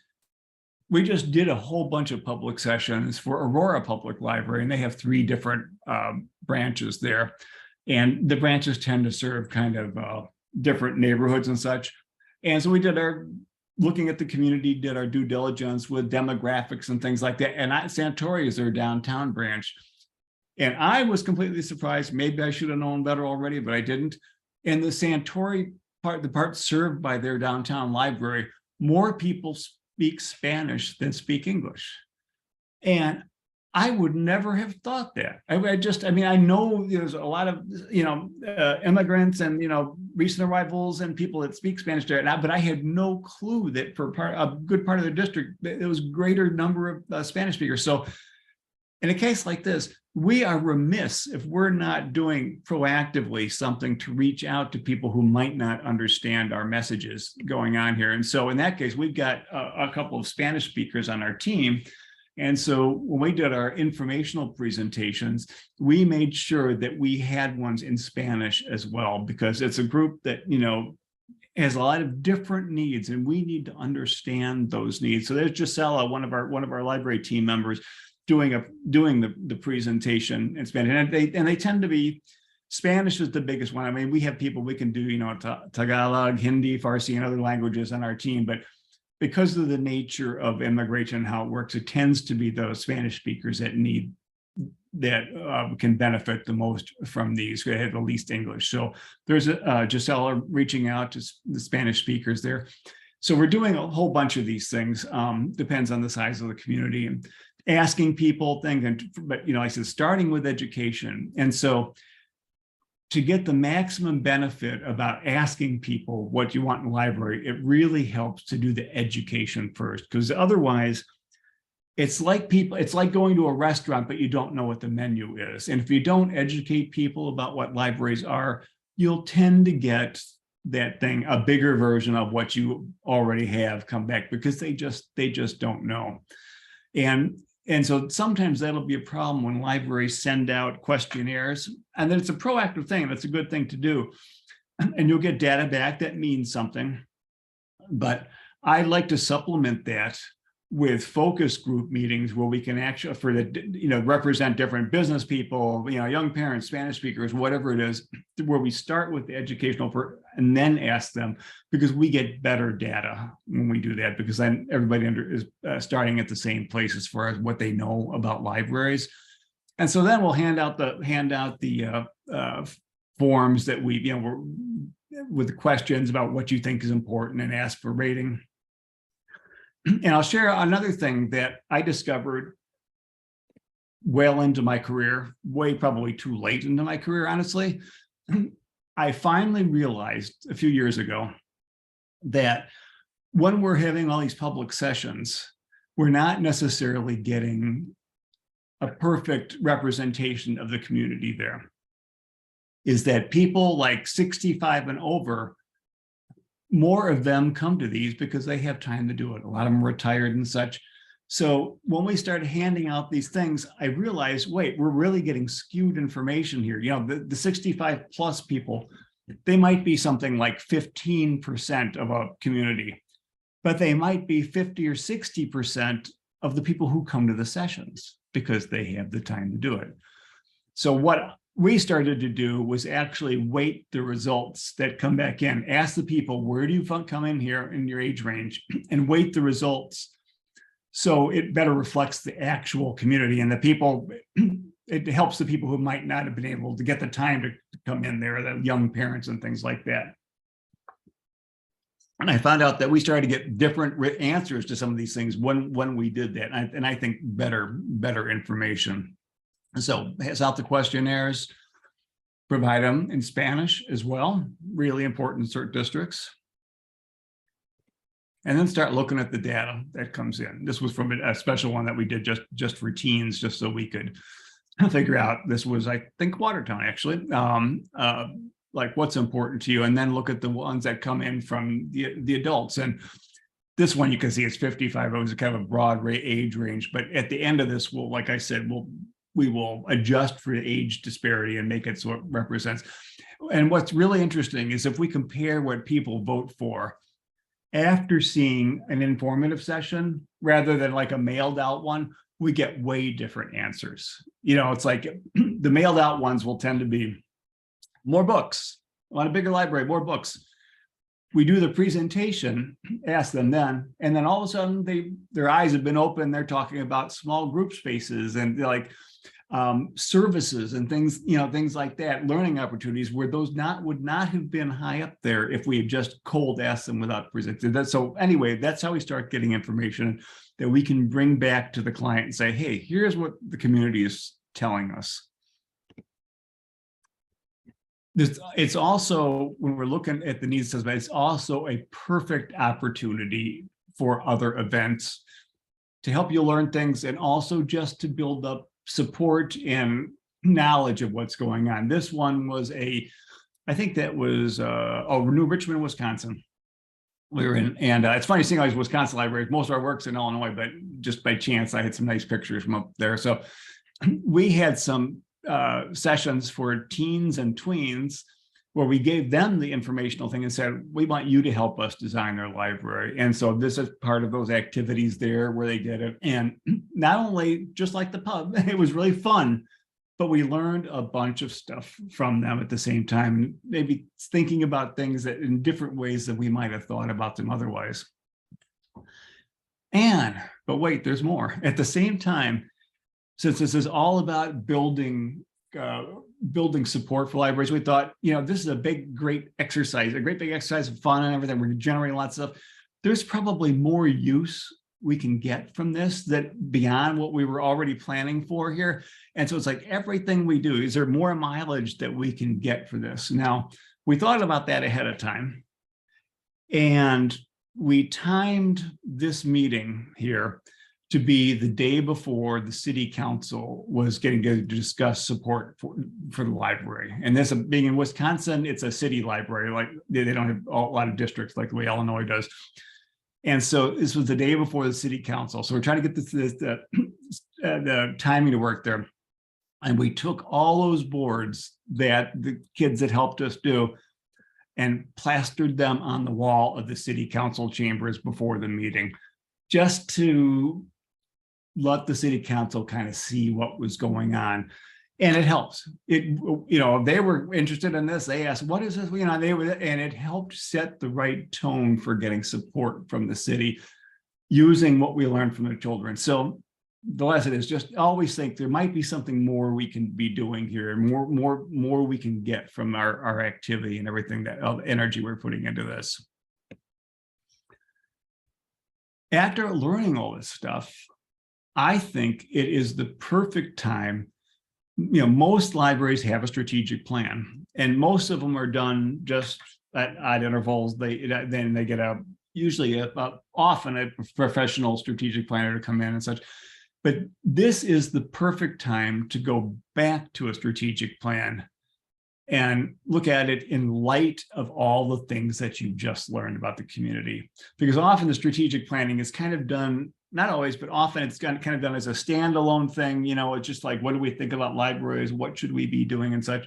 We just did a whole bunch of public sessions for Aurora Public Library, and they have 3 different branches there. And the branches tend to serve kind of different neighborhoods and such. And so we did looking at the community, did our due diligence with demographics and things like that. And Santori is their downtown branch. And I was completely surprised. Maybe I should have known better already, but I didn't. And the Santori the part served by their downtown library, more people speak Spanish than speak English. And I would never have thought that. I know there's a lot of, immigrants and, recent arrivals and people that speak Spanish there, but I had no clue that for a good part of the district, there was greater number of Spanish speakers. So in a case like this, we are remiss if we're not doing proactively something to reach out to people who might not understand our messages going on here. And so in that case, we've got a couple of Spanish speakers on our team. And so when we did our informational presentations, we made sure that we had ones in Spanish as well, because it's a group that, has a lot of different needs, and we need to understand those needs. So there's Gisela, one of our library team members, doing the presentation in Spanish, and they tend to be, Spanish is the biggest one. I mean, we have people we can do, Tagalog, Hindi, Farsi, and other languages on our team, but because of the nature of immigration and how it works, it tends to be those Spanish speakers that can benefit the most from these, who have the least English. So there's Gisela reaching out to the Spanish speakers there. So we're doing a whole bunch of these things, depends on the size of the community, and asking people things, but like I said, starting with education. And so to get the maximum benefit about asking people what you want in the library, it really helps to do the education first, because otherwise it's like going to a restaurant, but you don't know what the menu is. And if you don't educate people about what libraries are, you'll tend to get that thing, a bigger version of what you already have, come back, because they just don't know. And so sometimes that'll be a problem when libraries send out questionnaires, and then it's a proactive thing. That's a good thing to do. And you'll get data back that means something. But I like to supplement that with focus group meetings where we can actually, represent different business people, young parents, Spanish speakers, whatever it is, where we start with the educational and then ask them, because we get better data when we do that, because then everybody is starting at the same place as far as what they know about libraries. And so then we'll hand out the forms that with the questions about what you think is important, and ask for rating. And I'll share another thing that I discovered well into my career, way probably too late into my career, honestly, I finally realized a few years ago that when we're having all these public sessions, we're not necessarily getting a perfect representation of the community there. Is that people like 65 and over, more of them come to these because they have time to do it. A lot of them are retired and such. So when we started handing out these things, I realized, wait, we're really getting skewed information here. You know, the 65 plus people, they might be something like 15% of a community, but they might be 50 or 60% of the people who come to the sessions because they have the time to do it. So what we started to do was actually weight the results that come back in, ask the people, where do you come in here in your age range, and weight the results so it better reflects the actual community and the people. It helps the people who might not have been able to get the time to come in there, the young parents and things like that. And I found out that we started to get different answers to some of these things when we did that. And I think better information. So pass out the questionnaires, provide them in Spanish as well, really important in certain districts. And then start looking at the data that comes in. This was from a special one that we did just for teens, just so we could figure out, this was, I think, Watertown actually, like what's important to you, and then look at the ones that come in from the adults. And this one you can see it's 55. It was kind of a broad age range, but at the end of this, we'll, like I said, we will adjust for age disparity and make it so it represents. And what's really interesting is if we compare what people vote for after seeing an informative session rather than like a mailed out one, we get way different answers. You know, it's like the mailed out ones will tend to be more books, I want a bigger library, more books. We do the presentation, ask them then, and then all of a sudden their eyes have been open. They're talking about small group spaces and like services and things, you know, things like that, learning opportunities where those would not have been high up there if we had just cold asked them without presenting that. So anyway, that's how we start getting information that we can bring back to the client and say, hey, here's what the community is telling us. It's also, when we're looking at the needs assessment, it's also a perfect opportunity for other events to help you learn things and also just to build up support and knowledge of what's going on. This one was I think that was New Richmond, Wisconsin. We were in, and it's funny seeing all these Wisconsin libraries. Most of our work's in Illinois, but just by chance, I had some nice pictures from up there. So we had some sessions for teens and tweens where we gave them the informational thing and said, we want you to help us design our library. And so this is part of those activities there where they did it. And not only just like the pub, it was really fun, but we learned a bunch of stuff from them at the same time, maybe thinking about things that in different ways that we might have thought about them otherwise. But wait, there's more. At the same time, since this is all about building support for libraries, we thought, you know, this is a great exercise, a great big exercise of fun and everything. We're generating lots of stuff. There's probably more use we can get from this that beyond what we were already planning for here. And so it's like everything we do, is there more mileage that we can get for this? Now, we thought about that ahead of time. And we timed this meeting here to be the day before the city council was getting to discuss support for the library. And this being in Wisconsin, it's a city library, like they don't have a lot of districts like the way Illinois does. And so this was the day before the city council. So we're trying to get the timing to work there. And we took all those boards that the kids had helped us do and plastered them on the wall of the city council chambers before the meeting, just to let the city council kind of see what was going on. And it helps. You know, they were interested in this. They asked, what is this? You know, and it helped set the right tone for getting support from the city using what we learned from the children. So the lesson is just always think there might be something more we can be doing here, more we can get from our activity and everything, that energy we're putting into this. After learning all this stuff, I think it is the perfect time. Most libraries have a strategic plan, and most of them are done just at odd intervals. Then they get often a professional strategic planner to come in and such. But this is the perfect time to go back to a strategic plan and look at it in light of all the things that you just learned about the community. Because often the strategic planning is kind of done, not always, but often it's kind of done as a standalone thing. It's just like, what do we think about libraries? What should we be doing and such?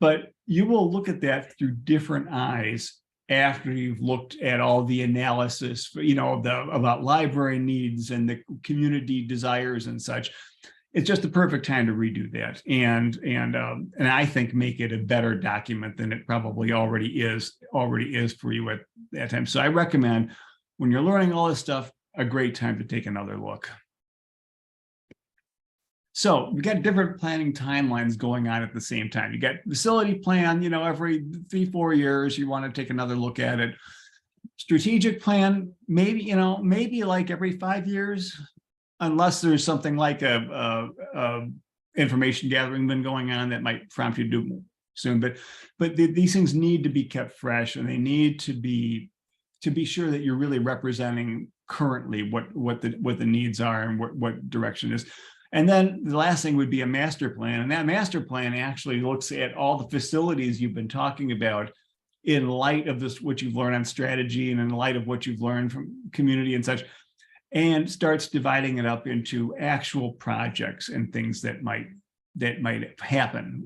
But you will look at that through different eyes after you've looked at all the analysis, about library needs and the community desires and such. It's just the perfect time to redo that, and I think make it a better document than it probably already is for you at that time. So I recommend, when you're learning all this stuff, a great time to take another look. So we got different planning timelines going on at the same time. You got facility plan, every 3-4 years, you want to take another look at it. Strategic plan, maybe like every 5 years, unless there's something like a information gathering been going on that might prompt you to do soon. But these things need to be kept fresh, and they need to be sure that you're really representing currently what the needs are and what direction is. And then the last thing would be a master plan. And that master plan actually looks at all the facilities you've been talking about in light of this, what you've learned on strategy, and in light of what you've learned from community and such, and starts dividing it up into actual projects and things that might happen,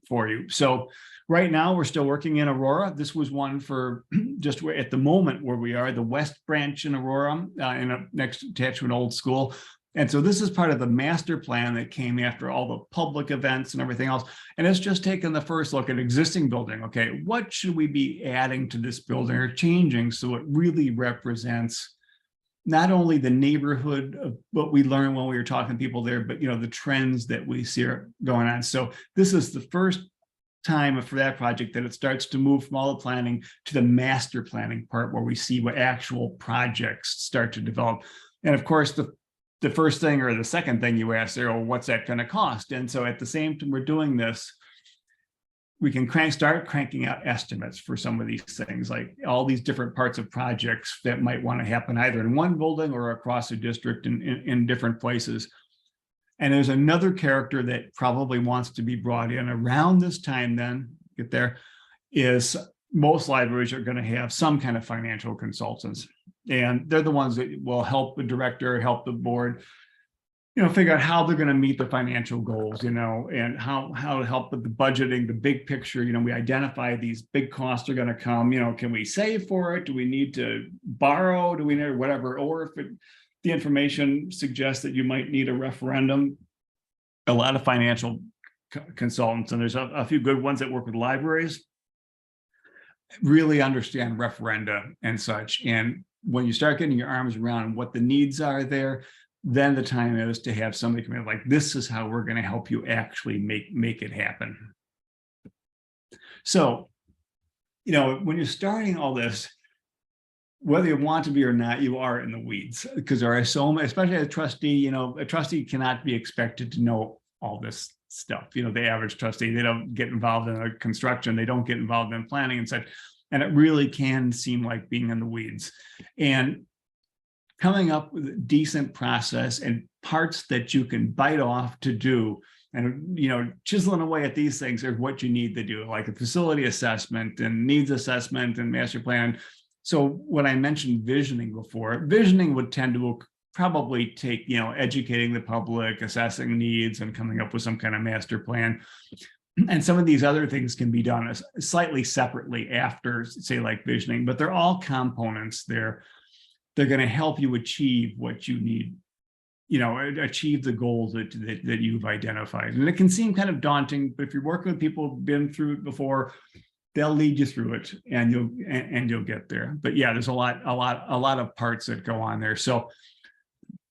for you. So right now we're still working in Aurora. This was one for just at the moment where we are, the West Branch in Aurora, next attached to an old school. And so this is part of the master plan that came after all the public events and everything else. And it's just taken the first look at existing building. Okay, what should we be adding to this building or changing so it really represents not only the neighborhood of what we learned when we were talking to people there, but the trends that we see are going on. So this is the first time for that project that it starts to move from all the planning to the master planning part, where we see what actual projects start to develop. And of course, the first thing or the second thing you ask there, well, what's that going to cost? And so at the same time we're doing this, we can start cranking out estimates for some of these things, like all these different parts of projects that might want to happen either in one building or across the district in different places. And there's another character that probably wants to be brought in around this time, then get there, is most libraries are going to have some kind of financial consultants. And they're the ones that will help the director, help the board, figure out how they're going to meet the financial goals, and how to help with the budgeting, the big picture. We identify these big costs are going to come, can we save for it? Do we need to borrow? Do we need whatever? Or if the information suggests that you might need a referendum, a lot of financial consultants, and there's a few good ones that work with libraries, really understand referenda and such. And when you start getting your arms around what the needs are there, then the time is to have somebody come in like, this is how we're going to help you actually make it happen. So, when you're starting all this, whether you want to be or not, you are in the weeds, because there are so many, especially as a trustee, a trustee cannot be expected to know all this stuff. The average trustee, they don't get involved in the construction, they don't get involved in planning and such. And it really can seem like being in the weeds. And coming up with a decent process and parts that you can bite off to do, and chiseling away at these things are what you need to do, like a facility assessment and needs assessment and master plan. So when I mentioned visioning before, visioning would tend to probably take, educating the public, assessing needs, and coming up with some kind of master plan. And some of these other things can be done slightly separately after, say, like visioning, but they're all components. They're going to help you achieve what you need, achieve the goals that you've identified. And it can seem kind of daunting, but if you're working with people who've been through it before, they'll lead you through it, and you'll get there. But yeah, there's a lot of parts that go on there. So,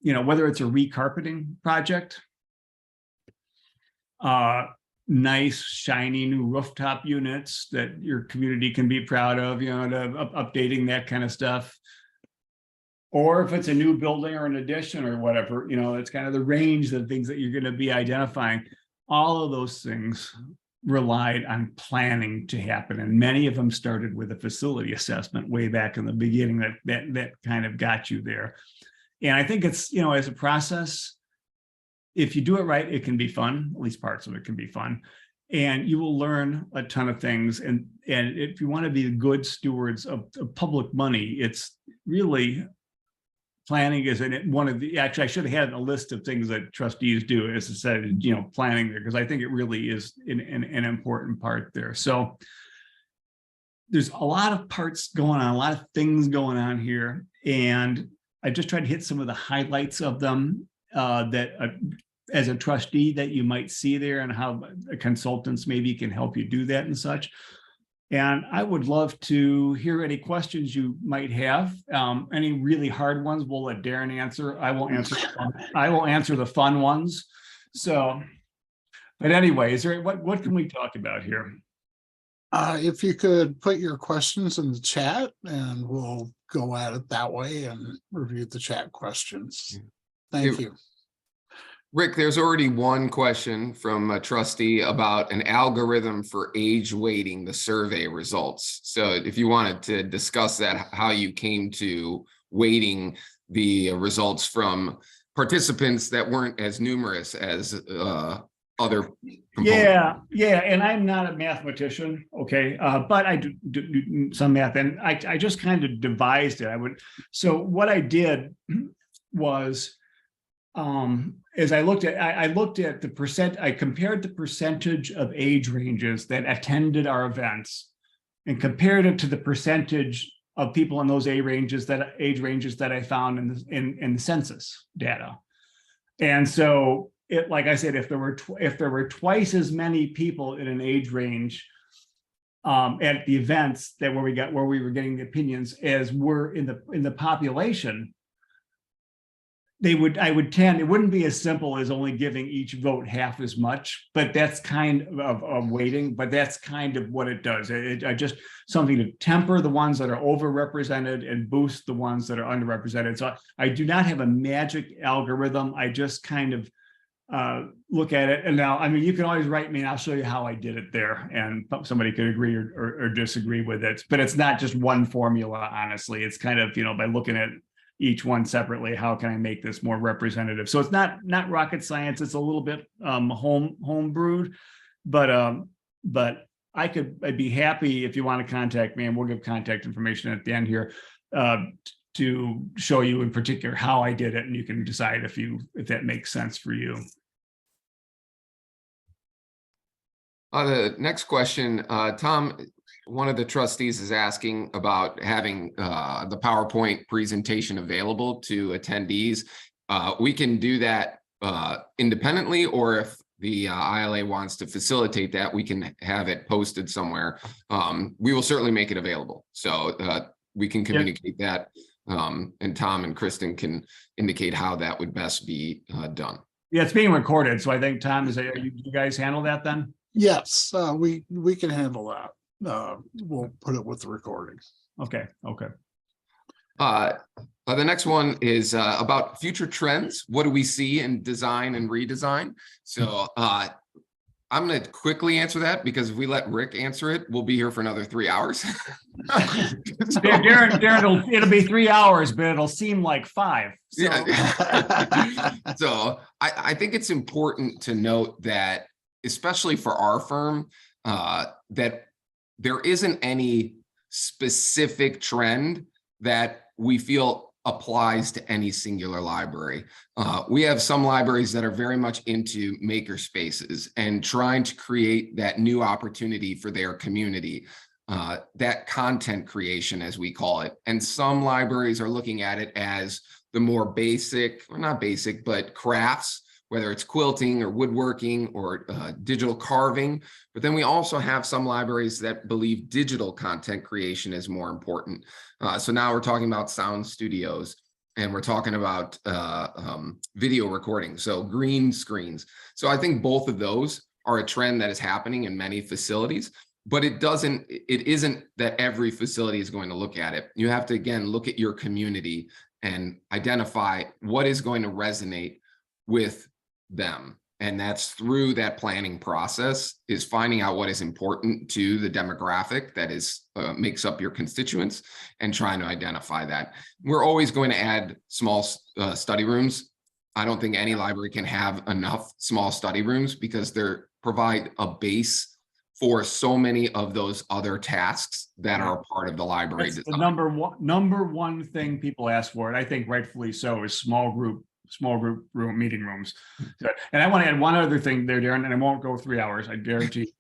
whether it's a recarpeting project, nice shiny new rooftop units that your community can be proud of, updating that kind of stuff, or if it's a new building or an addition or whatever, you know, it's kind of the range of things that you're going to be identifying. All of those things relied on planning to happen, and many of them started with a facility assessment way back in the beginning that kind of got you there. And I think it's, you know, as a process, if you do it right, it can be fun. At least parts of it can be fun, and you will learn a ton of things. And if you want to be good stewards of public money, it's really planning is one of the, actually I should have had a list of things that trustees do, as I said, you know, planning there, because I think it really is an important part there. So there's a lot of parts going on, a lot of things going on here, and I just tried to hit some of the highlights of them that as a trustee that you might see there, and how consultants maybe can help you do that and such. And I would love to hear any questions you might have. Any really hard ones, we'll let Darren answer. I will answer the fun ones. So, but anyway, is there what can we talk about here? If you could put your questions in the chat, and we'll go at it that way and review the chat questions. Thank you. Rick, there's already one question from a trustee about an algorithm for age weighting the survey results. So if you wanted to discuss that, how you came to weighting the results from participants that weren't as numerous as other components. Yeah, and I'm not a mathematician, okay, but I do some math, and I just kind of devised it. So what I did was, as I looked at the percent, I compared the percentage of age ranges that attended our events and compared it to the percentage of people in those age ranges that I found in the census data. And so like I said, if there were twice as many people in an age range at the events that where we were getting the opinions as were in the population, it wouldn't be as simple as only giving each vote half as much, but that's kind of weighting, but that's kind of what it does. I just something to temper the ones that are overrepresented and boost the ones that are underrepresented. So I do not have a magic algorithm. I just kind of look at it. And now, I mean, you can always write me and I'll show you how I did it there, and somebody could agree or disagree with it, but it's not just one formula, honestly. It's kind of, you know, by looking at each one separately, how can I make this more representative? So it's not rocket science. It's a little bit home brewed, but I'd be happy if you want to contact me, and we'll give contact information at the end here to show you in particular how I did it, and you can decide if that makes sense for you. The next question, Tom, one of the trustees is asking about having the PowerPoint presentation available to attendees. We can do that independently, or if the ILA wants to facilitate that, we can have it posted somewhere. We will certainly make it available. So we can communicate that, and Tom and Kristen can indicate how that would best be done. Yeah, it's being recorded. So I think, Tom, you guys handle that then? Yes, we can handle that. We'll put it with the recording. Okay. The next one is about future trends. What do we see in design and redesign? So I'm going to quickly answer that, because if we let Rick answer it, we'll be here for another 3 hours. Darren, it'll be 3 hours, but it'll seem like 5. So. Yeah. So I think it's important to note that, especially for our firm, that there isn't any specific trend that we feel applies to any singular library. We have some libraries that are very much into maker spaces and trying to create that new opportunity for their community, that content creation, as we call it. And some libraries are looking at it as the more basic, or not basic, but crafts, whether it's quilting or woodworking or digital carving. But then we also have some libraries that believe digital content creation is more important. So now we're talking about sound studios, and we're talking about video recording, so green screens. So I think both of those are a trend that is happening in many facilities, but it isn't that every facility is going to look at it. You have to, again, look at your community and identify what is going to resonate with them. And that's through that planning process, is finding out what is important to the demographic that is makes up your constituents and trying to identify that. We're always going to add small study rooms. I don't think any library can have enough small study rooms because they provide a base for so many of those other tasks that are a part of the library That's design. the number one thing people ask for, and I think rightfully so, is small group meeting rooms. And I want to add one other thing there, Darren, and I won't go 3 hours, I guarantee.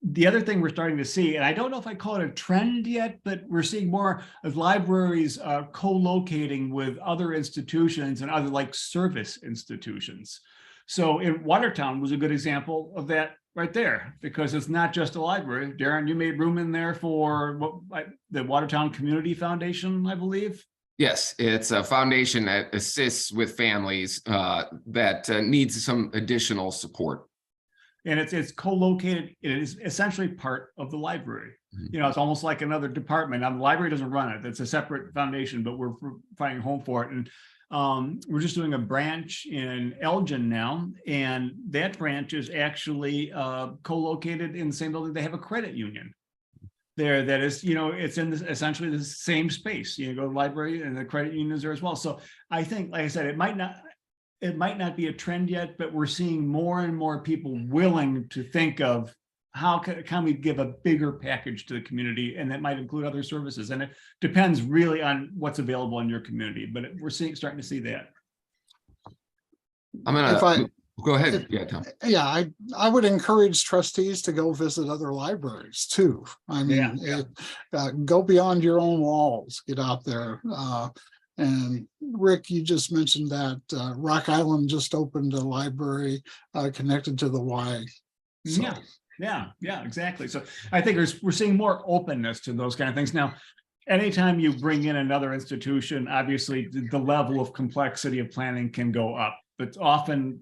The other thing we're starting to see, and I don't know if I call it a trend yet, but we're seeing more of libraries co-locating with other institutions and other like service institutions. So in Watertown was a good example of that right there, because it's not just a library. Darren, you made room in there for the Watertown Community Foundation, I believe. Yes, it's a foundation that assists with families that needs some additional support. And it's co-located. It is essentially part of the library. You know, it's almost like another department. Now, the library doesn't run it. It's a separate foundation, but we're finding a home for it. And we're just doing a branch in Elgin now. And that branch is actually co-located in the same building. They have a credit union there that is, you know, it's in essentially the same space. You go to the library and the credit union is there as well. So I think, like I said, it might not be a trend yet, but we're seeing more and more people willing to think of how can we give a bigger package to the community, and that might include other services. And it depends really on what's available in your community, but we're starting to see that. I'm gonna go ahead. Yeah, Tom. Yeah, I would encourage trustees to go visit other libraries too. I mean, go beyond your own walls, get out there. And Rick, you just mentioned that Rock Island just opened a library connected to the Y. So. Yeah, exactly. So I think we're seeing more openness to those kind of things. Now, anytime you bring in another institution, obviously the level of complexity of planning can go up, but often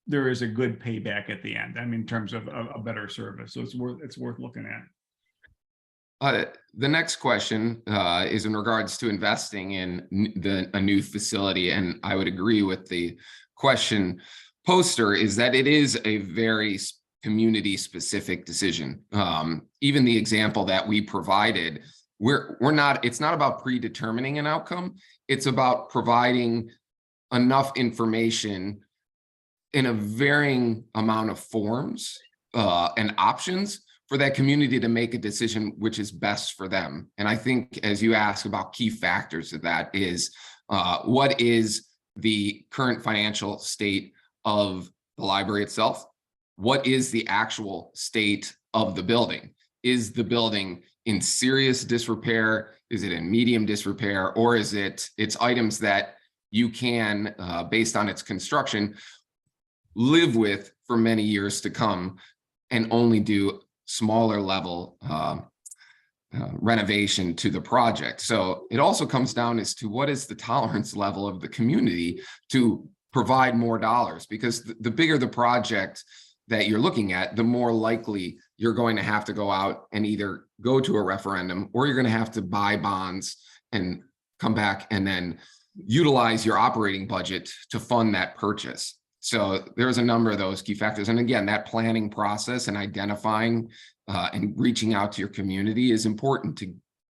there is a good payback at the end. I mean, in terms of a better service. So it's worth looking at. The next question is in regards to investing in a new facility. And I would agree with the question poster, is that it is a very community specific decision. Even the example that we provided, it's not about predetermining an outcome. It's about providing enough information in a varying amount of forms and options for that community to make a decision which is best for them. And I think, as you ask about key factors of that, is what is the current financial state of the library itself? What is the actual state of the building? Is the building in serious disrepair? Is it in medium disrepair? Or is it's items that you can, based on its construction, live with for many years to come, and only do smaller level renovation to the project? So it also comes down as to what is the tolerance level of the community to provide more dollars, because the bigger the project that you're looking at, the more likely you're going to have to go out and either go to a referendum, or you're going to have to buy bonds and come back and then utilize your operating budget to fund that purchase. So there's a number of those key factors. And again, that planning process and identifying and reaching out to your community is important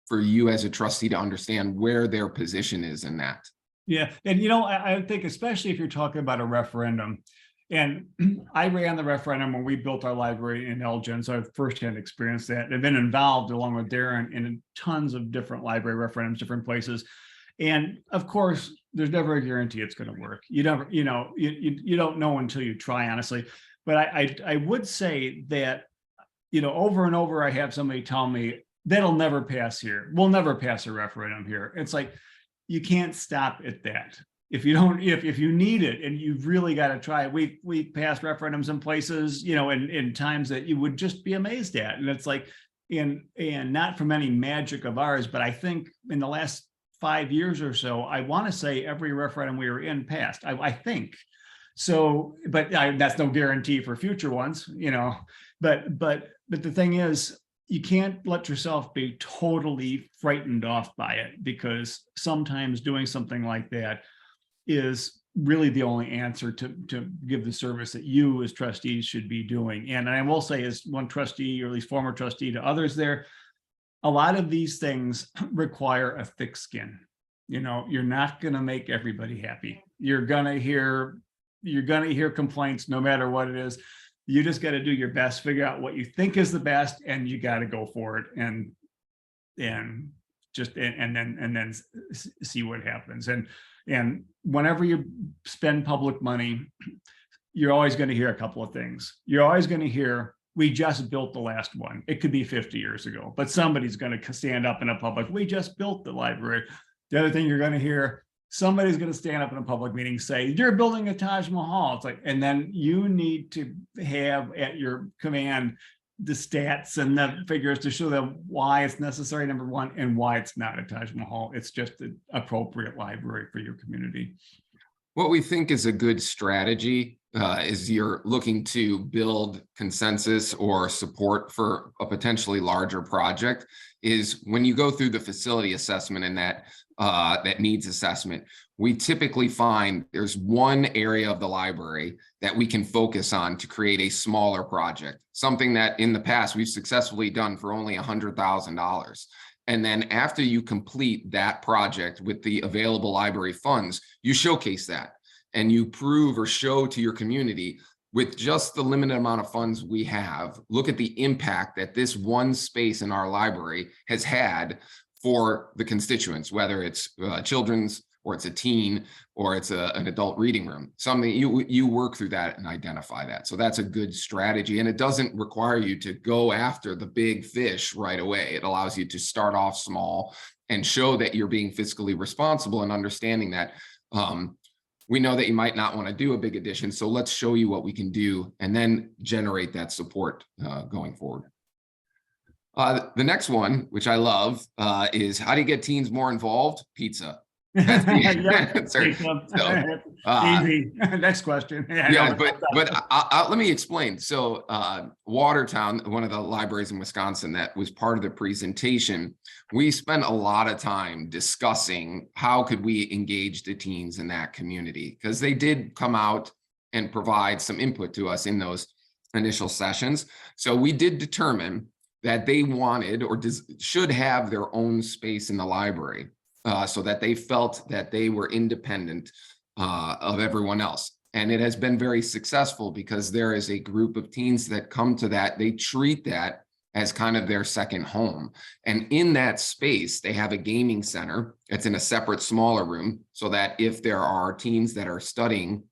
for you as a trustee to understand where their position is in that. Yeah, and you know, I think especially if you're talking about a referendum, and I ran the referendum when we built our library in Elgin, so I've firsthand experienced that. I've been involved along with Darren in tons of different library referendums, different places. And of course, there's never a guarantee it's going to work. You never, you know, you don't know until you try, honestly. But I would say that, you know, over and over, I have somebody tell me that'll never pass here. We'll never pass a referendum here. It's like, you can't stop at that. If you don't, if you need it and you've really got to try it, we passed referendums in places, you know, in times that you would just be amazed at. And it's like, and not from any magic of ours, but I think in the last 5 years or so, I want to say every referendum we were in passed. I think so, but that's no guarantee for future ones, you know. But the thing is, you can't let yourself be totally frightened off by it, because sometimes doing something like that is really the only answer to give the service that you as trustees should be doing. And I will say, as one trustee, or at least former trustee, to others there, a lot of these things require a thick skin. You know, you're not going to make everybody happy. You're going to hear complaints no matter what it is. You just got to do your best, figure out what you think is the best, and you got to go for it, and then see what happens. And whenever you spend public money, you're always going to hear a couple of things. You're always going to hear, we just built the last one. It could be 50 years ago, but somebody's going to stand up in a public, we just built the library. The other thing you're going to hear, somebody's going to stand up in a public meeting, say, you're building a Taj Mahal. It's like, and then you need to have at your command the stats and the figures to show them why it's necessary, number one, and why it's not a Taj Mahal. It's just an appropriate library for your community. What we think is a good strategy is you're looking to build consensus or support for a potentially larger project, is when you go through the facility assessment and that needs assessment, we typically find there's one area of the library that we can focus on to create a smaller project, something that in the past we've successfully done for only $100,000. And then after you complete that project with the available library funds, you showcase that and you prove or show to your community, with just the limited amount of funds we have, look at the impact that this one space in our library has had for the constituents, whether it's children's, or it's a teen, or it's an adult reading room. Something you work through that and identify that. So that's a good strategy. And it doesn't require you to go after the big fish right away. It allows you to start off small and show that you're being fiscally responsible and understanding that we know that you might not want to do a big addition. So let's show you what we can do and then generate that support going forward. The next one, which I love, is how do you get teens more involved? Pizza. That's the answer. Easy. Next question. Let me explain. So Watertown, one of the libraries in Wisconsin that was part of the presentation, we spent a lot of time discussing how could we engage the teens in that community, because they did come out and provide some input to us in those initial sessions. So we did determine that they wanted or should have their own space in the library. So that they felt that they were independent of everyone else. And it has been very successful because there is a group of teens that come to that. They treat that as kind of their second home. And in that space, they have a gaming center. It's in a separate, smaller room, so that if there are teens that are studying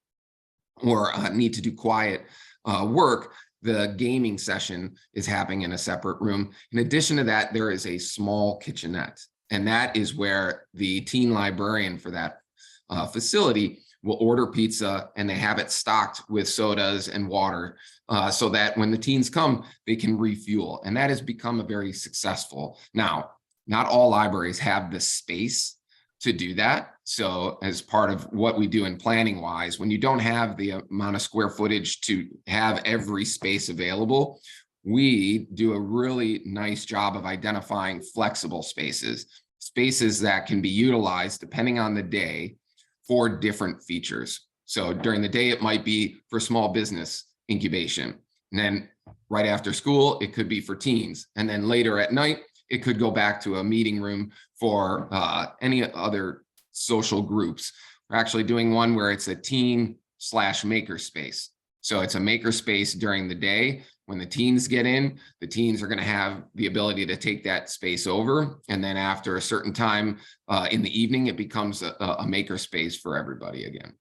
or need to do quiet work, the gaming session is happening in a separate room. In addition to that, there is a small kitchenette. And that is where the teen librarian for that facility will order pizza, and they have it stocked with sodas and water so that when the teens come, they can refuel. And that has become a very successful. Now, not all libraries have the space to do that. So as part of what we do in planning wise, when you don't have the amount of square footage to have every space available, we do a really nice job of identifying flexible spaces that can be utilized depending on the day for different features. So during the day, it might be for small business incubation. And then right after school, it could be for teens. And then later at night, it could go back to a meeting room for any other social groups. We're actually doing one where it's a teen/maker space. So it's a maker space during the day. When the teens get in, the teens are going to have the ability to take that space over. And then after a certain time in the evening, it becomes a maker space for everybody again.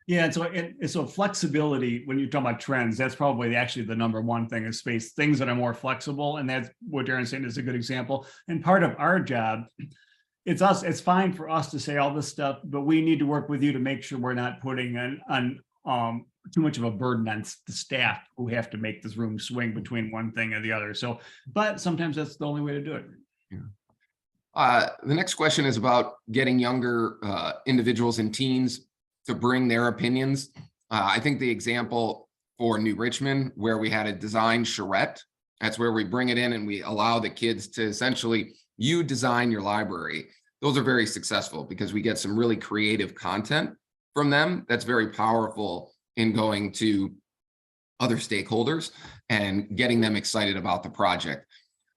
Yeah, and so flexibility, when you're talking about trends, that's probably actually the number one thing is space, things that are more flexible. And that's what Darren's saying is a good example. And part of our job, it's fine for us to say all this stuff, but we need to work with you to make sure we're not putting on too much of a burden on the staff who have to make this room swing between one thing and the other. So, but sometimes that's the only way to do it. Yeah. The next question is about getting younger individuals and teens to bring their opinions. I think the example for New Richmond, where we had a design charrette, That's where we bring it in and we allow the kids to essentially, you design your library. Those are very successful because we get some really creative content from them that's very powerful in going to other stakeholders and getting them excited about the project.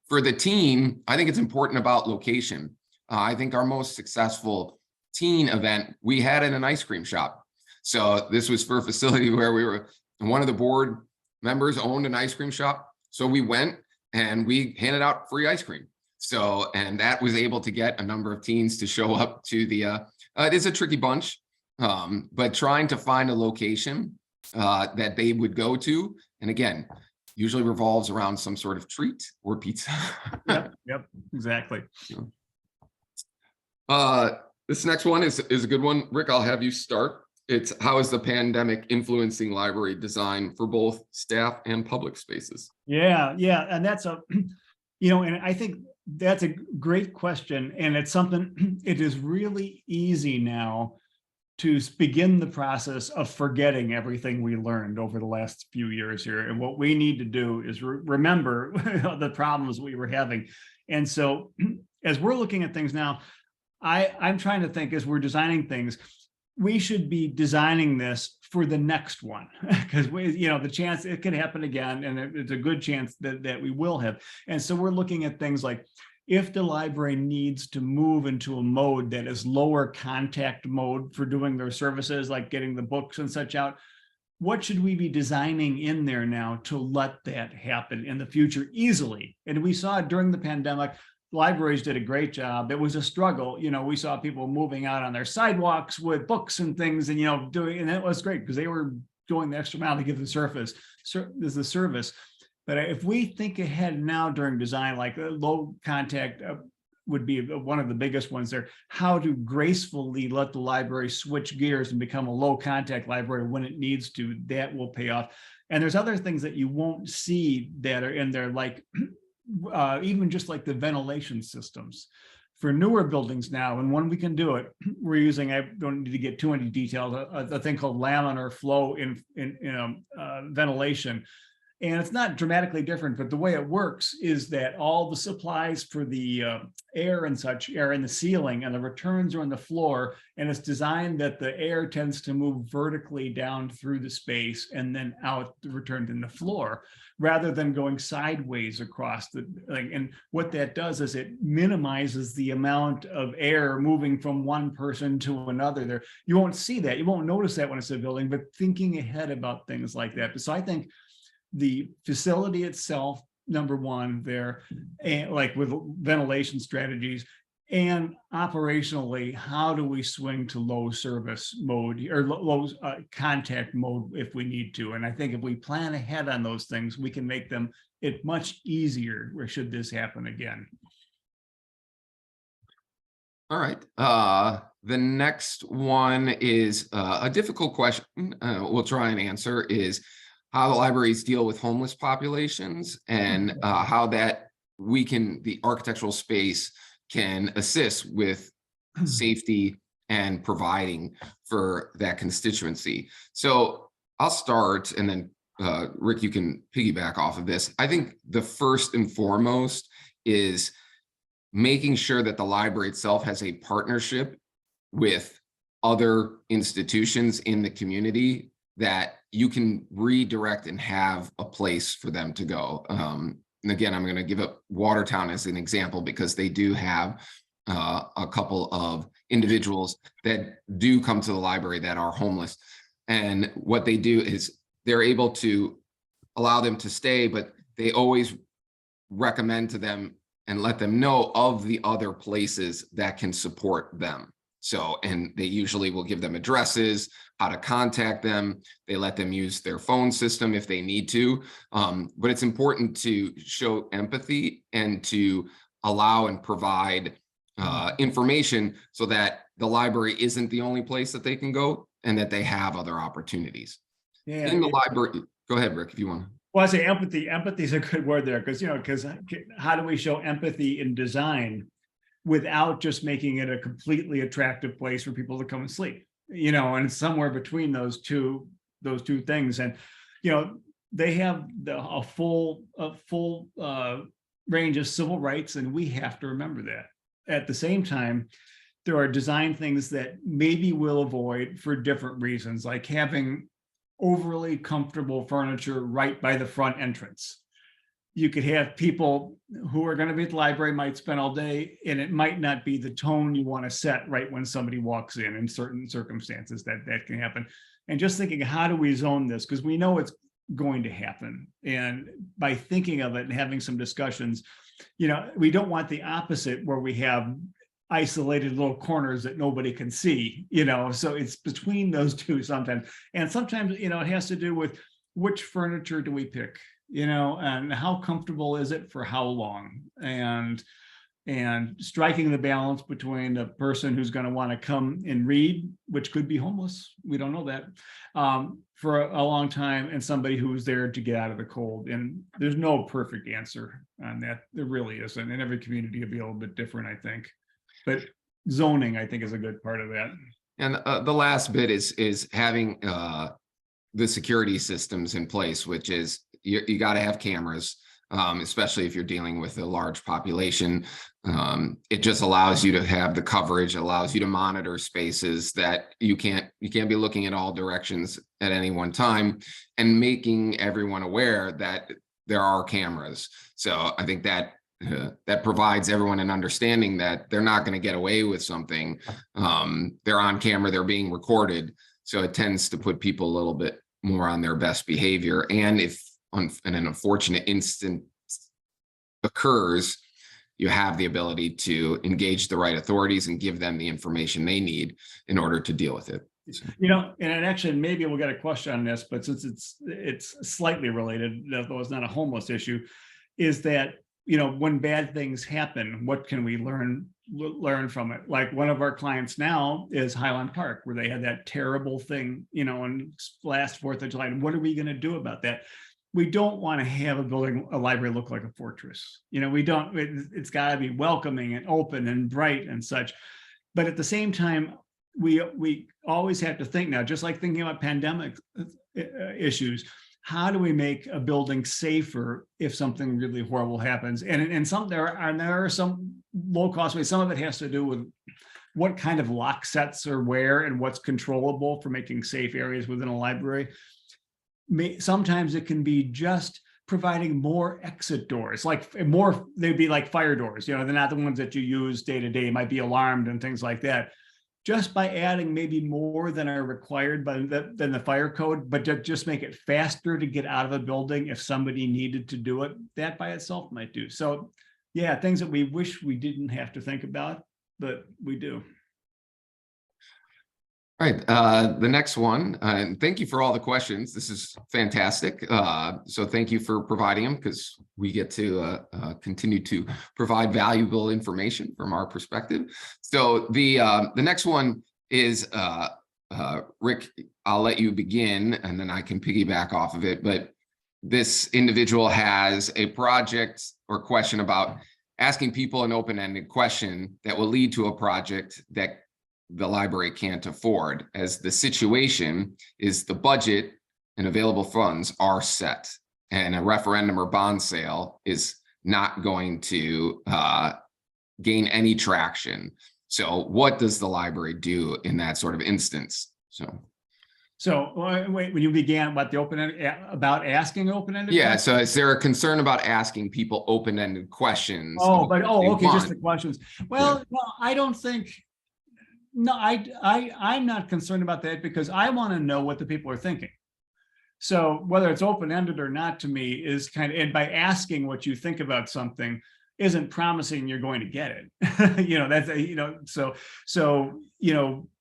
For the teen, I think it's important about location. I think our most successful teen event we had in an ice cream shop. So this was for a facility where one of the board members owned an ice cream shop. So we went and we handed out free ice cream. So, and that was able to get a number of teens to show up to the, it is a tricky bunch, but trying to find a location that they would go to. And again, usually revolves around some sort of treat or pizza. Yep, exactly. This next one is a good one. Rick, I'll have you start. It's how is the pandemic influencing library design for both staff and public spaces? Yeah. And that's and I think that's a great question. And it's something, it is really easy now to begin the process of forgetting everything we learned over the last few years here. And what we need to do is remember the problems we were having. And so as we're looking at things now, I'm trying to think as we're designing things, we should be designing this for the next one because the chance it could happen again, and it's a good chance that we will have. And so we're looking at things like if the library needs to move into a mode that is lower contact mode for doing their services, like getting the books and such out, what should we be designing in there now to let that happen in the future easily? And we saw during the pandemic, libraries did a great job. It was a struggle. We saw people moving out on their sidewalks with books and things and, and it was great because they were going the extra mile to give the service. But if we think ahead now during design, like low contact would be one of the biggest ones there, how to gracefully let the library switch gears and become a low contact library when it needs to, that will pay off. And there's other things that you won't see that are in there, like even just like the ventilation systems for newer buildings now. And when we can do it, we're using, I don't need to get too many details, a thing called laminar flow in ventilation. And it's not dramatically different, but the way it works is that all the supplies for the air and such are in the ceiling and the returns are on the floor. And it's designed that the air tends to move vertically down through the space and then out returned in the floor rather than going sideways across the thing. And what that does is it minimizes the amount of air moving from one person to another there. You won't see that. You won't notice that when it's a building, but thinking ahead about things like that. So I think the facility itself, number one there, and like with ventilation strategies, and operationally, how do we swing to low service mode or low contact mode if we need to? And I think if we plan ahead on those things, we can make them it much easier or should this happen again. All right. The next one is a difficult question. We'll try and answer is how the libraries deal with homeless populations and how that the architectural space can assist with safety and providing for that constituency. So I'll start and then Rick, you can piggyback off of this. I think the first and foremost is making sure that the library itself has a partnership with other institutions in the community that you can redirect and have a place for them to go. And again, I'm going to give up Watertown as an example because they do have a couple of individuals that do come to the library that are homeless. And what they do is they're able to allow them to stay, but they always recommend to them and let them know of the other places that can support them. So, and they usually will give them addresses, how to contact them. They let them use their phone system if they need to. But it's important to show empathy and to allow and provide information so that the library isn't the only place that they can go and that they have other opportunities. Yeah. In the library, go ahead, Rick, if you want to. Well, I say empathy. Empathy is a good word there because how do we show empathy in design without just making it a completely attractive place for people to come and sleep? And it's somewhere between those two things. And they have a full range of civil rights, and we have to remember that. At the same time, there are design things that maybe we'll avoid for different reasons, like having overly comfortable furniture right by the front entrance. You could have people who are going to be at the library might spend all day, and it might not be the tone you want to set right when somebody walks in certain circumstances that can happen. And just thinking, how do we zone this? Because we know it's going to happen. And by thinking of it and having some discussions, we don't want the opposite where we have isolated little corners that nobody can see, so it's between those two sometimes. And sometimes, it has to do with which furniture do we pick, and how comfortable is it for how long, and striking the balance between the person who's going to want to come and read, which could be homeless, we don't know that, for a long time, and somebody who's there to get out of the cold. And there's no perfect answer on that. There really isn't. And every community will be a little bit different, I think. But zoning, I think, is a good part of that. And the last bit is having the security systems in place, which is you got to have cameras, especially if you're dealing with a large population. It just allows you to have the coverage, allows you to monitor spaces that you can't be looking in all directions at any one time, and making everyone aware that there are cameras. So I think that provides everyone an understanding that they're not going to get away with something. They're on camera, they're being recorded. So it tends to put people a little bit more on their best behavior. And if an unfortunate incident occurs, you have the ability to engage the right authorities and give them the information they need in order to deal with it. And actually, maybe we'll get a question on this, but since it's slightly related, though it's not a homeless issue, is that, when bad things happen, what can we learn from it? Like one of our clients now is Highland Park, where they had that terrible thing, on last 4th of July. And what are we going to do about that? We don't want to have a library look like a fortress. It's got to be welcoming and open and bright and such. But at the same time, we always have to think now, just like thinking about pandemic issues, how do we make a building safer if something really horrible happens? And there are some low-cost ways. Some of it has to do with what kind of lock sets are where and what's controllable for making safe areas within a library. Sometimes it can be just providing more exit doors, they'd be like fire doors. They're not the ones that you use day to day, might be alarmed and things like that. Just by adding maybe more than are required than the fire code, but just make it faster to get out of a building if somebody needed to do it, that by itself might do. So yeah, things that we wish we didn't have to think about, but we do. All right, the next one, and thank you for all the questions. This is fantastic. So thank you for providing them, because we get to continue to provide valuable information from our perspective. So the next one is, Rick, I'll let you begin and then I can piggyback off of it. But this individual has a project or question about asking people an open-ended question that will lead to a project that the library can't afford, as the situation is the budget and available funds are set, and a referendum or bond sale is not going to gain any traction. So what does the library do in that sort of instance? So wait, when you began about the about asking open-ended yeah, questions? so is there a concern about asking people open-ended questions? Okay, just the questions. Well, yeah. No, I don't think. No, I'm not concerned about that, because I want to know what the people are thinking. So whether it's open-ended or not, to me, is and by asking what you think about something isn't promising you're going to get it.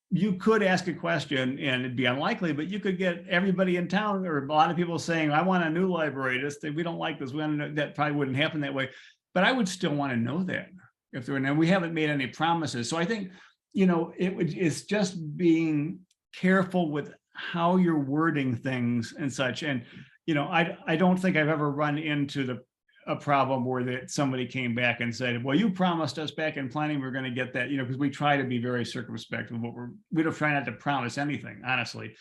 You could ask a question and it'd be unlikely, but you could get everybody in town or a lot of people saying, I want a new library. We don't like this. We want to know. That probably wouldn't happen that way, but I would still want to know that if there were. Now we haven't made any promises. So I think, it's just being careful with how you're wording things and such. And, I don't think I've ever run into a problem where somebody came back and said, well, you promised us back in planning we're going to get that, because we try to be very circumspect with we don't try not to promise anything, honestly.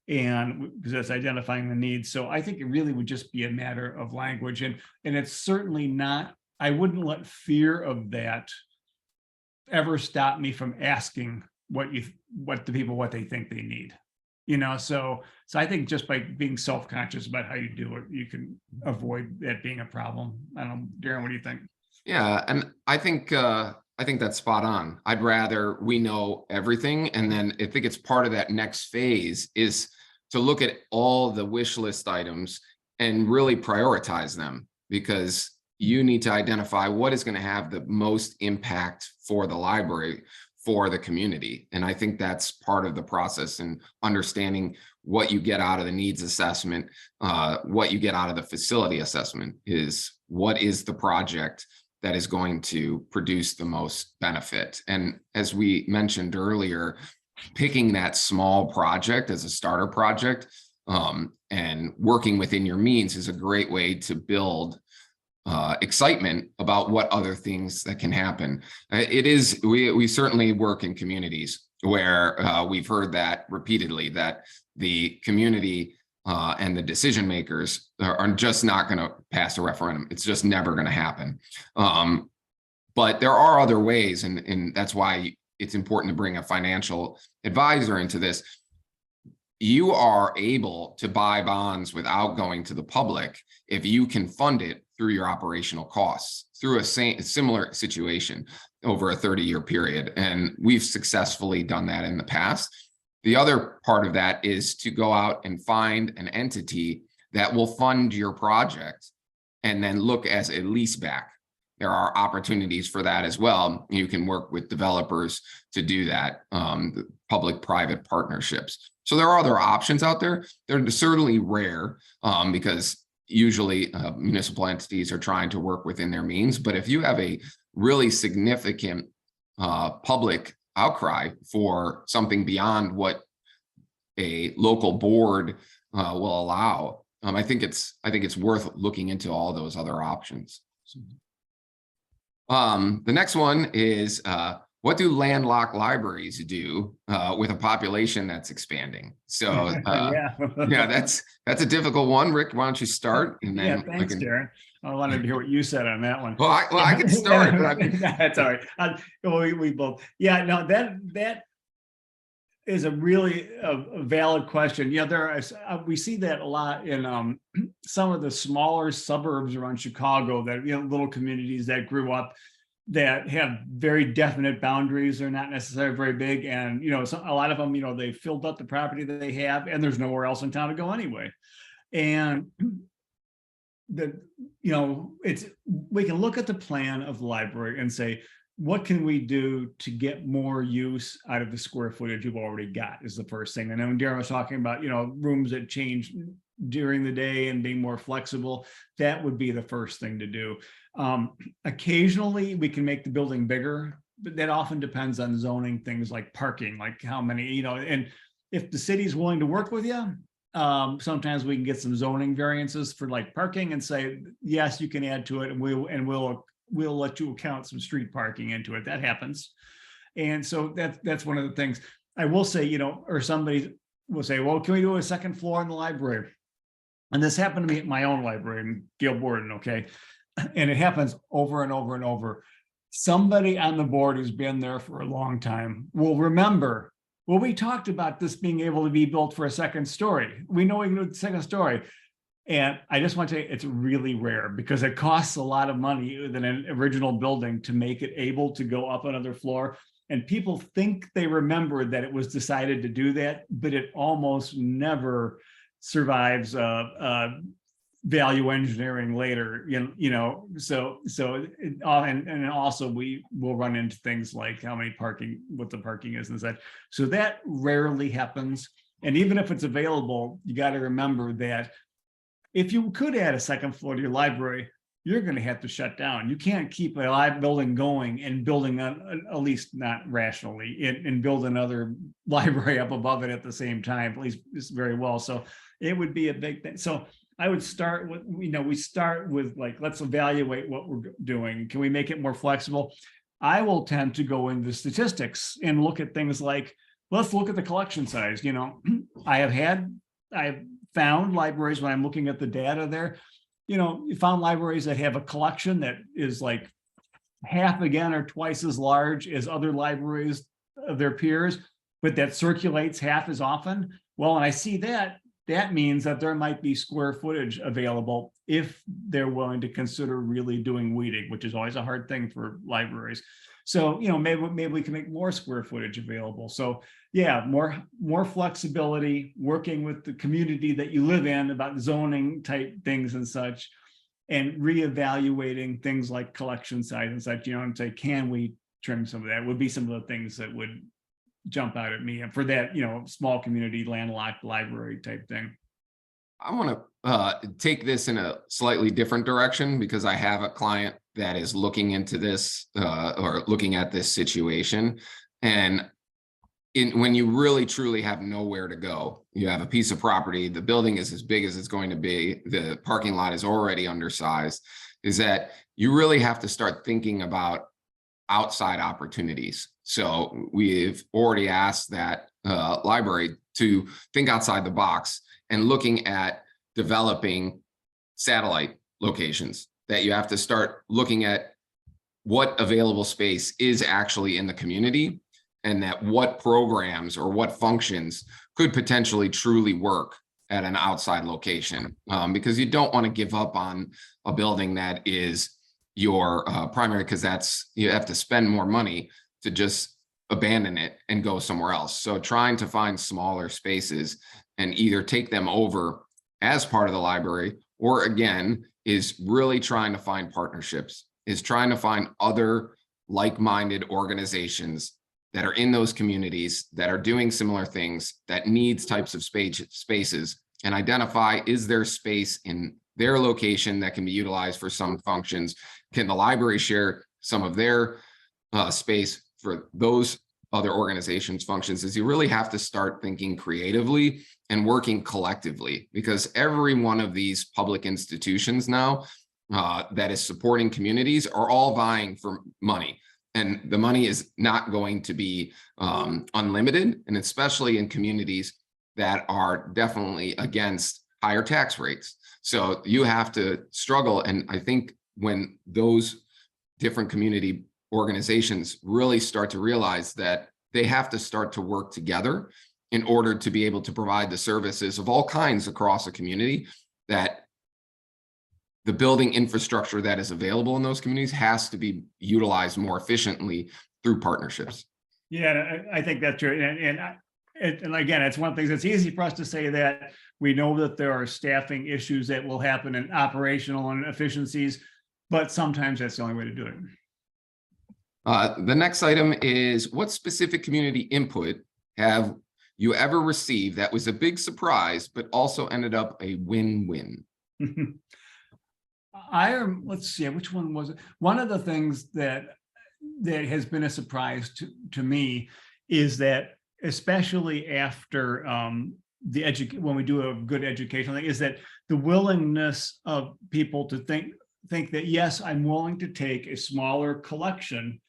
and because that's identifying the needs. So I think it really would just be a matter of language, and it's certainly not, I wouldn't let fear of that ever stop me from asking what the people, what they think they need. So I think just by being self-conscious about how you do it, you can avoid that being a problem. I don't know, Darren, what do you think? Yeah, and I think that's spot on. I'd rather we know everything, and then I think it's part of that next phase is to look at all the wish list items and really prioritize them, because you need to identify what is going to have the most impact for the library, for the community. And I think that's part of the process, and understanding what you get out of the needs assessment, what you get out of the facility assessment is what is the project that is going to produce the most benefit. And as we mentioned earlier, picking that small project as a starter project and working within your means is a great way to build excitement about what other things that can happen. We certainly work in communities where we've heard that repeatedly, that the community and the decision makers are just not going to pass a referendum. It's just never going to happen. But there are other ways, and that's why it's important to bring a financial advisor into this. You are able to buy bonds without going to the public if you can fund it through your operational costs, through a similar situation over a 30-year period. And we've successfully done that in the past. The other part of that is to go out and find an entity that will fund your project and then look as a lease back. There are opportunities for that as well. You can work with developers to do that, public-private partnerships. So there are other options out there. They're certainly rare because usually municipal entities are trying to work within their means. But if you have a really significant public outcry for something beyond what a local board will allow, I think it's worth looking into all those other options. The next one is what do landlocked libraries do with a population that's expanding? So yeah, that's a difficult one. Rick, why don't you start? And then yeah, thanks, Darren. I wanted to hear what you said on that one. Well, I can start. That's all right. We both. Yeah, no, that is a really a valid question. Yeah, we see that a lot in some of the smaller suburbs around Chicago, that little communities that grew up that have very definite boundaries. They're not necessarily very big, and a lot of them, they filled up the property that they have, and there's nowhere else in town to go anyway. And we can look at the plan of the library and say, what can we do to get more use out of the square footage you've already got, is the first thing. And then when Darren was talking about, rooms that change during the day and being more flexible, that would be the first thing to do. Occasionally we can make the building bigger, but that often depends on zoning, things like parking, like how many, and if the city's willing to work with you, sometimes we can get some zoning variances for like parking and say, yes, you can add to it, and we'll let you account some street parking into it. That happens. And so that's one of the things I will say, or somebody will say, well, can we do a second floor in the library? And this happened to me at my own library in Gail Borden, okay? And it happens over and over and over. Somebody on the board who's been there for a long time will remember, well, we talked about this being able to be built for a second story. We know we can do the second story. And I just want to say it's really rare, because it costs a lot of money than an original building to make it able to go up another floor. And people think they remember that it was decided to do that, but it almost never survives value engineering later, and also we will run into things like what the parking is and such. So that rarely happens. And even if it's available, you got to remember that if you could add a second floor to your library, you're going to have to shut down. You can't keep a live building going and building at least not rationally, and build another library up above it at the same time, at least very well. So it would be a big thing. So I would start with, we start with like, let's evaluate what we're doing. Can we make it more flexible? I will tend to go into statistics and look at things like let's look at the collection size. I've found libraries when I'm looking at the data there, you found libraries that have a collection that is like half again or twice as large as other libraries of their peers, but that circulates half as often. Well, and I see that means that there might be square footage available if they're willing to consider really doing weeding, which is always a hard thing for libraries. So, maybe we can make more square footage available. So yeah, more flexibility, working with the community that you live in about zoning type things and such, and reevaluating things like collection size and such, and say, can we trim some of that? Would be some of the things that would jump out at me, and for that, small community landlocked library type thing. I want to take this in a slightly different direction, because I have a client that is looking into this or looking at this situation. And when you really truly have nowhere to go, you have a piece of property, the building is as big as it's going to be, the parking lot is already undersized, is that you really have to start thinking about outside opportunities. So we've already asked that library to think outside the box and looking at developing satellite locations, that you have to start looking at what available space is actually in the community, and that what programs or what functions could potentially truly work at an outside location, because you don't want to give up on a building that is your primary, because you have to spend more money to just abandon it and go somewhere else. So trying to find smaller spaces and either take them over as part of the library, or again, is really trying to find partnerships, is trying to find other like-minded organizations that are in those communities that are doing similar things, that needs types of spaces, and identify, is there space in their location that can be utilized for some functions? Can the library share some of their space for those other organizations' functions? Is you really have to start thinking creatively and working collectively, because every one of these public institutions now that is supporting communities are all vying for money. And the money is not going to be unlimited, and especially in communities that are definitely against higher tax rates. So you have to struggle. And I think when those different community organizations really start to realize that they have to start to work together in order to be able to provide the services of all kinds across a community, that the building infrastructure that is available in those communities has to be utilized more efficiently through partnerships. Yeah, I think that's true. And again, it's one of the things that's easy for us to say, that we know that there are staffing issues that will happen in operational and efficiencies, but sometimes that's the only way to do it. The next item is, what specific community input have you ever received that was a big surprise, but also ended up a win-win? Let's see, which one was it? One of the things that has been a surprise to me is that, especially after when we do a good educational thing, is that the willingness of people to think that, yes, I'm willing to take a smaller collection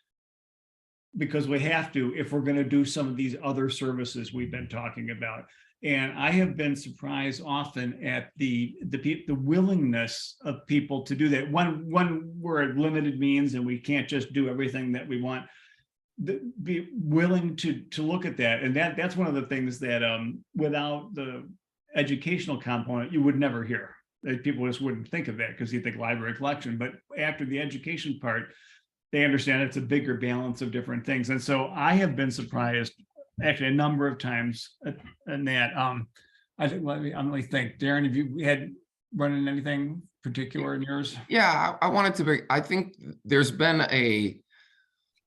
because we have to, if we're going to do some of these other services we've been talking about. And I have been surprised often at the willingness of people to do that. When we're at limited means and we can't just do everything that we want, be willing to look at that. And that's one of the things that without the educational component, you would never hear. People just wouldn't think of that, because you think library collection. But after the education part, they understand it's a bigger balance of different things. And so I have been surprised actually a number of times in that. I think, let me think. Darren, have you had run into anything particular in yours? Yeah, I wanted to be, I think there's been a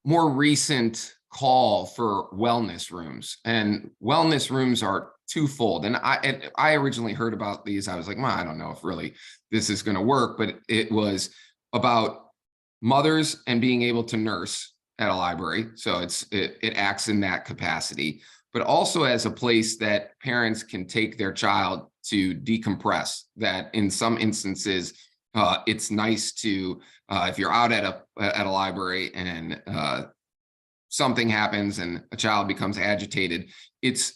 more recent call for wellness rooms, and wellness rooms are twofold. And I originally heard about these. I was like, well, I don't know if really this is going to work, but it was about mothers and being able to nurse at a library. So it acts in that capacity, but also as a place that parents can take their child to decompress. That in some instances, it's nice to, if you're out at a library and something happens and a child becomes agitated, it's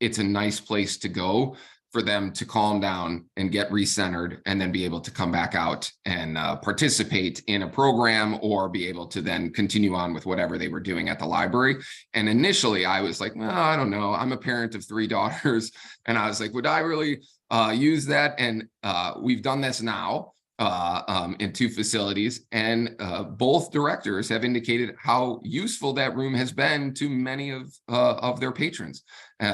a nice place to go for them to calm down and get recentered and then be able to come back out and participate in a program or be able to then continue on with whatever they were doing at the library. And initially I was like, well, I don't know. I'm a parent of 3 daughters. And I was like, would I really use that? And we've done this now in 2 facilities, and both directors have indicated how useful that room has been to many of their patrons.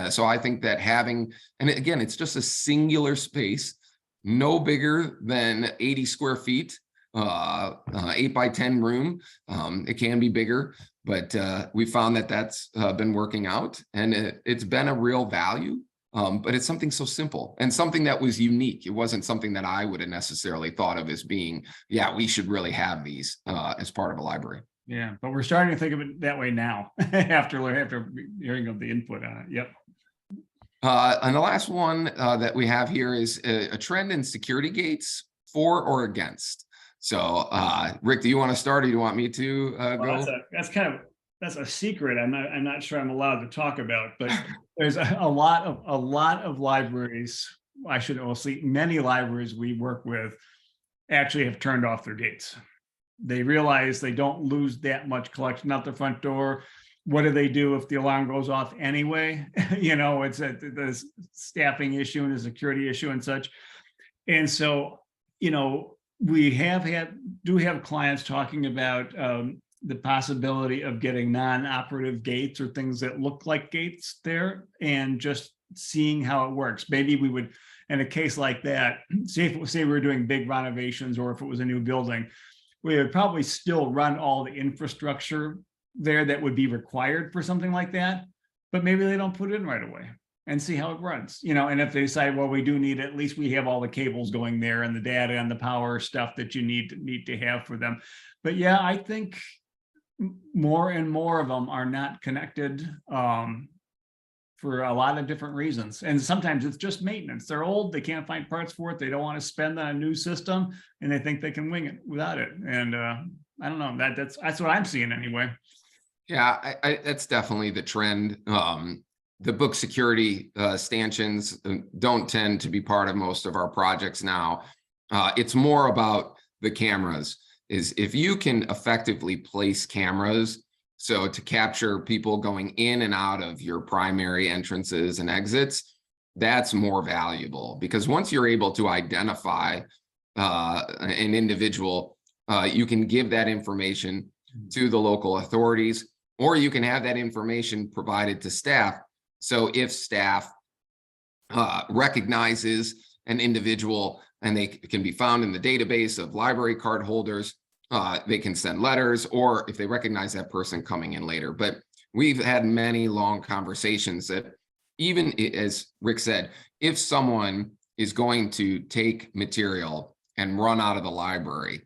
So I think that having, and again, it's just a singular space, no bigger than 80 square feet, 8 by 10 room. It can be bigger, but we found that that's been working out, and it's been a real value. But it's something so simple and something that was unique. It wasn't something that I would have necessarily thought of as being, yeah, we should really have these as part of a library. Yeah, but we're starting to think of it that way now after hearing of the input on it. Yep. And the last one that we have here is a trend in security gates, for or against. So Rick, do you want to start or do you want me to go? That's a secret. I'm not sure I'm allowed to talk about, but there's a lot of libraries. Many libraries we work with actually have turned off their gates. They realize they don't lose that much collection out the front door. What do they do if the alarm goes off anyway? It's the staffing issue and the security issue and such. And so, we do have clients talking about the possibility of getting non-operative gates or things that look like gates there and just seeing how it works. Maybe we would, in a case like that, say we were doing big renovations or if it was a new building, we would probably still run all the infrastructure there that would be required for something like that, but maybe they don't put it in right away and see how it runs, and if they decide, well, we do need, at least we have all the cables going there and the data and the power stuff that you need to have for them. But yeah, I think more and more of them are not connected for a lot of different reasons. And sometimes it's just maintenance. They're old, they can't find parts for it. They don't want to spend on a new system and they think they can wing it without it. And I don't know, that's what I'm seeing anyway. Yeah, that's definitely the trend. The book security stanchions don't tend to be part of most of our projects now. It's more about the cameras. Is if you can effectively place cameras, so to capture people going in and out of your primary entrances and exits, that's more valuable, because once you're able to identify an individual, you can give that information to the local authorities, or you can have that information provided to staff. So if staff recognizes an individual and they can be found in the database of library card holders, they can send letters, or if they recognize that person coming in later. But we've had many long conversations that, even as Rick said, if someone is going to take material and run out of the library,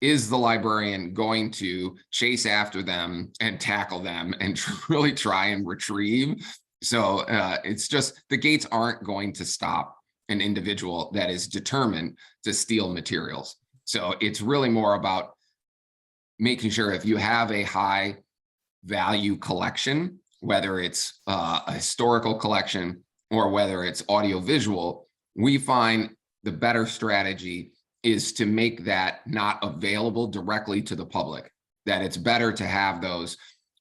is the librarian going to chase after them and tackle them and really try and retrieve? So it's just, the gates aren't going to stop an individual that is determined to steal materials. So it's really more about making sure if you have a high value collection, whether it's a historical collection or whether it's audiovisual, we find the better strategy is to make that not available directly to the public, that it's better to have those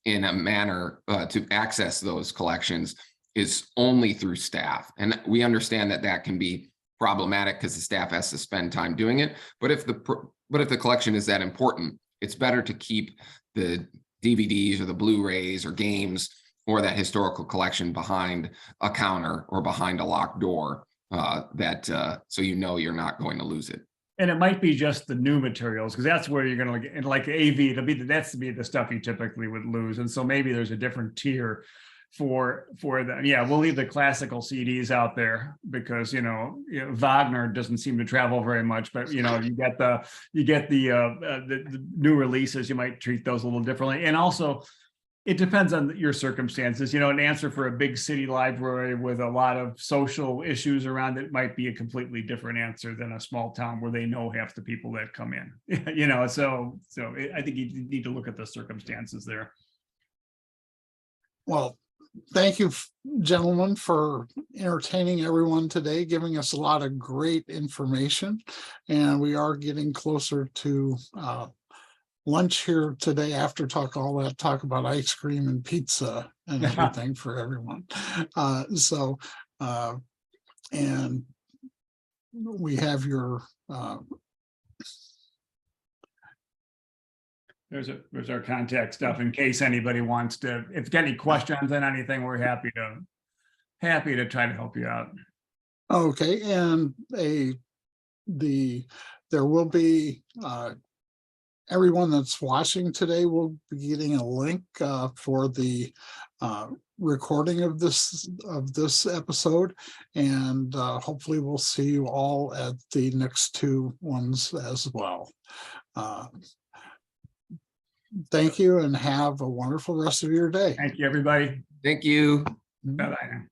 in a manner to access those collections is only through staff. And we understand that that can be problematic because the staff has to spend time doing it. But if the collection is that important, it's better to keep the DVDs or the Blu-rays or games or that historical collection behind a counter or behind a locked door, so you're not going to lose it. And it might be just the new materials, because that's where you're going to get, like AV, that's to be the stuff you typically would lose. And so maybe there's a different tier for them. Yeah, we'll leave the classical CDs out there because Wagner doesn't seem to travel very much, but you get the new releases, you might treat those a little differently. And also it depends on your circumstances. An answer for a big city library with a lot of social issues around it might be a completely different answer than a small town where they know half the people that come in. So I think you need to look at the circumstances there. Well, thank you, gentlemen, for entertaining everyone today, giving us a lot of great information. And we are getting closer to lunch here today after talk about ice cream and pizza and everything for everyone. And we have your there's our contact stuff in case anybody wants to, if you got any questions on anything, we're happy to try to help you out. okay, and there will be everyone that's watching today will be getting a link for the recording of this episode, and hopefully we'll see you all at the next two ones as well. Thank you and have a wonderful rest of your day. Thank you, everybody. Thank you. Bye-bye now.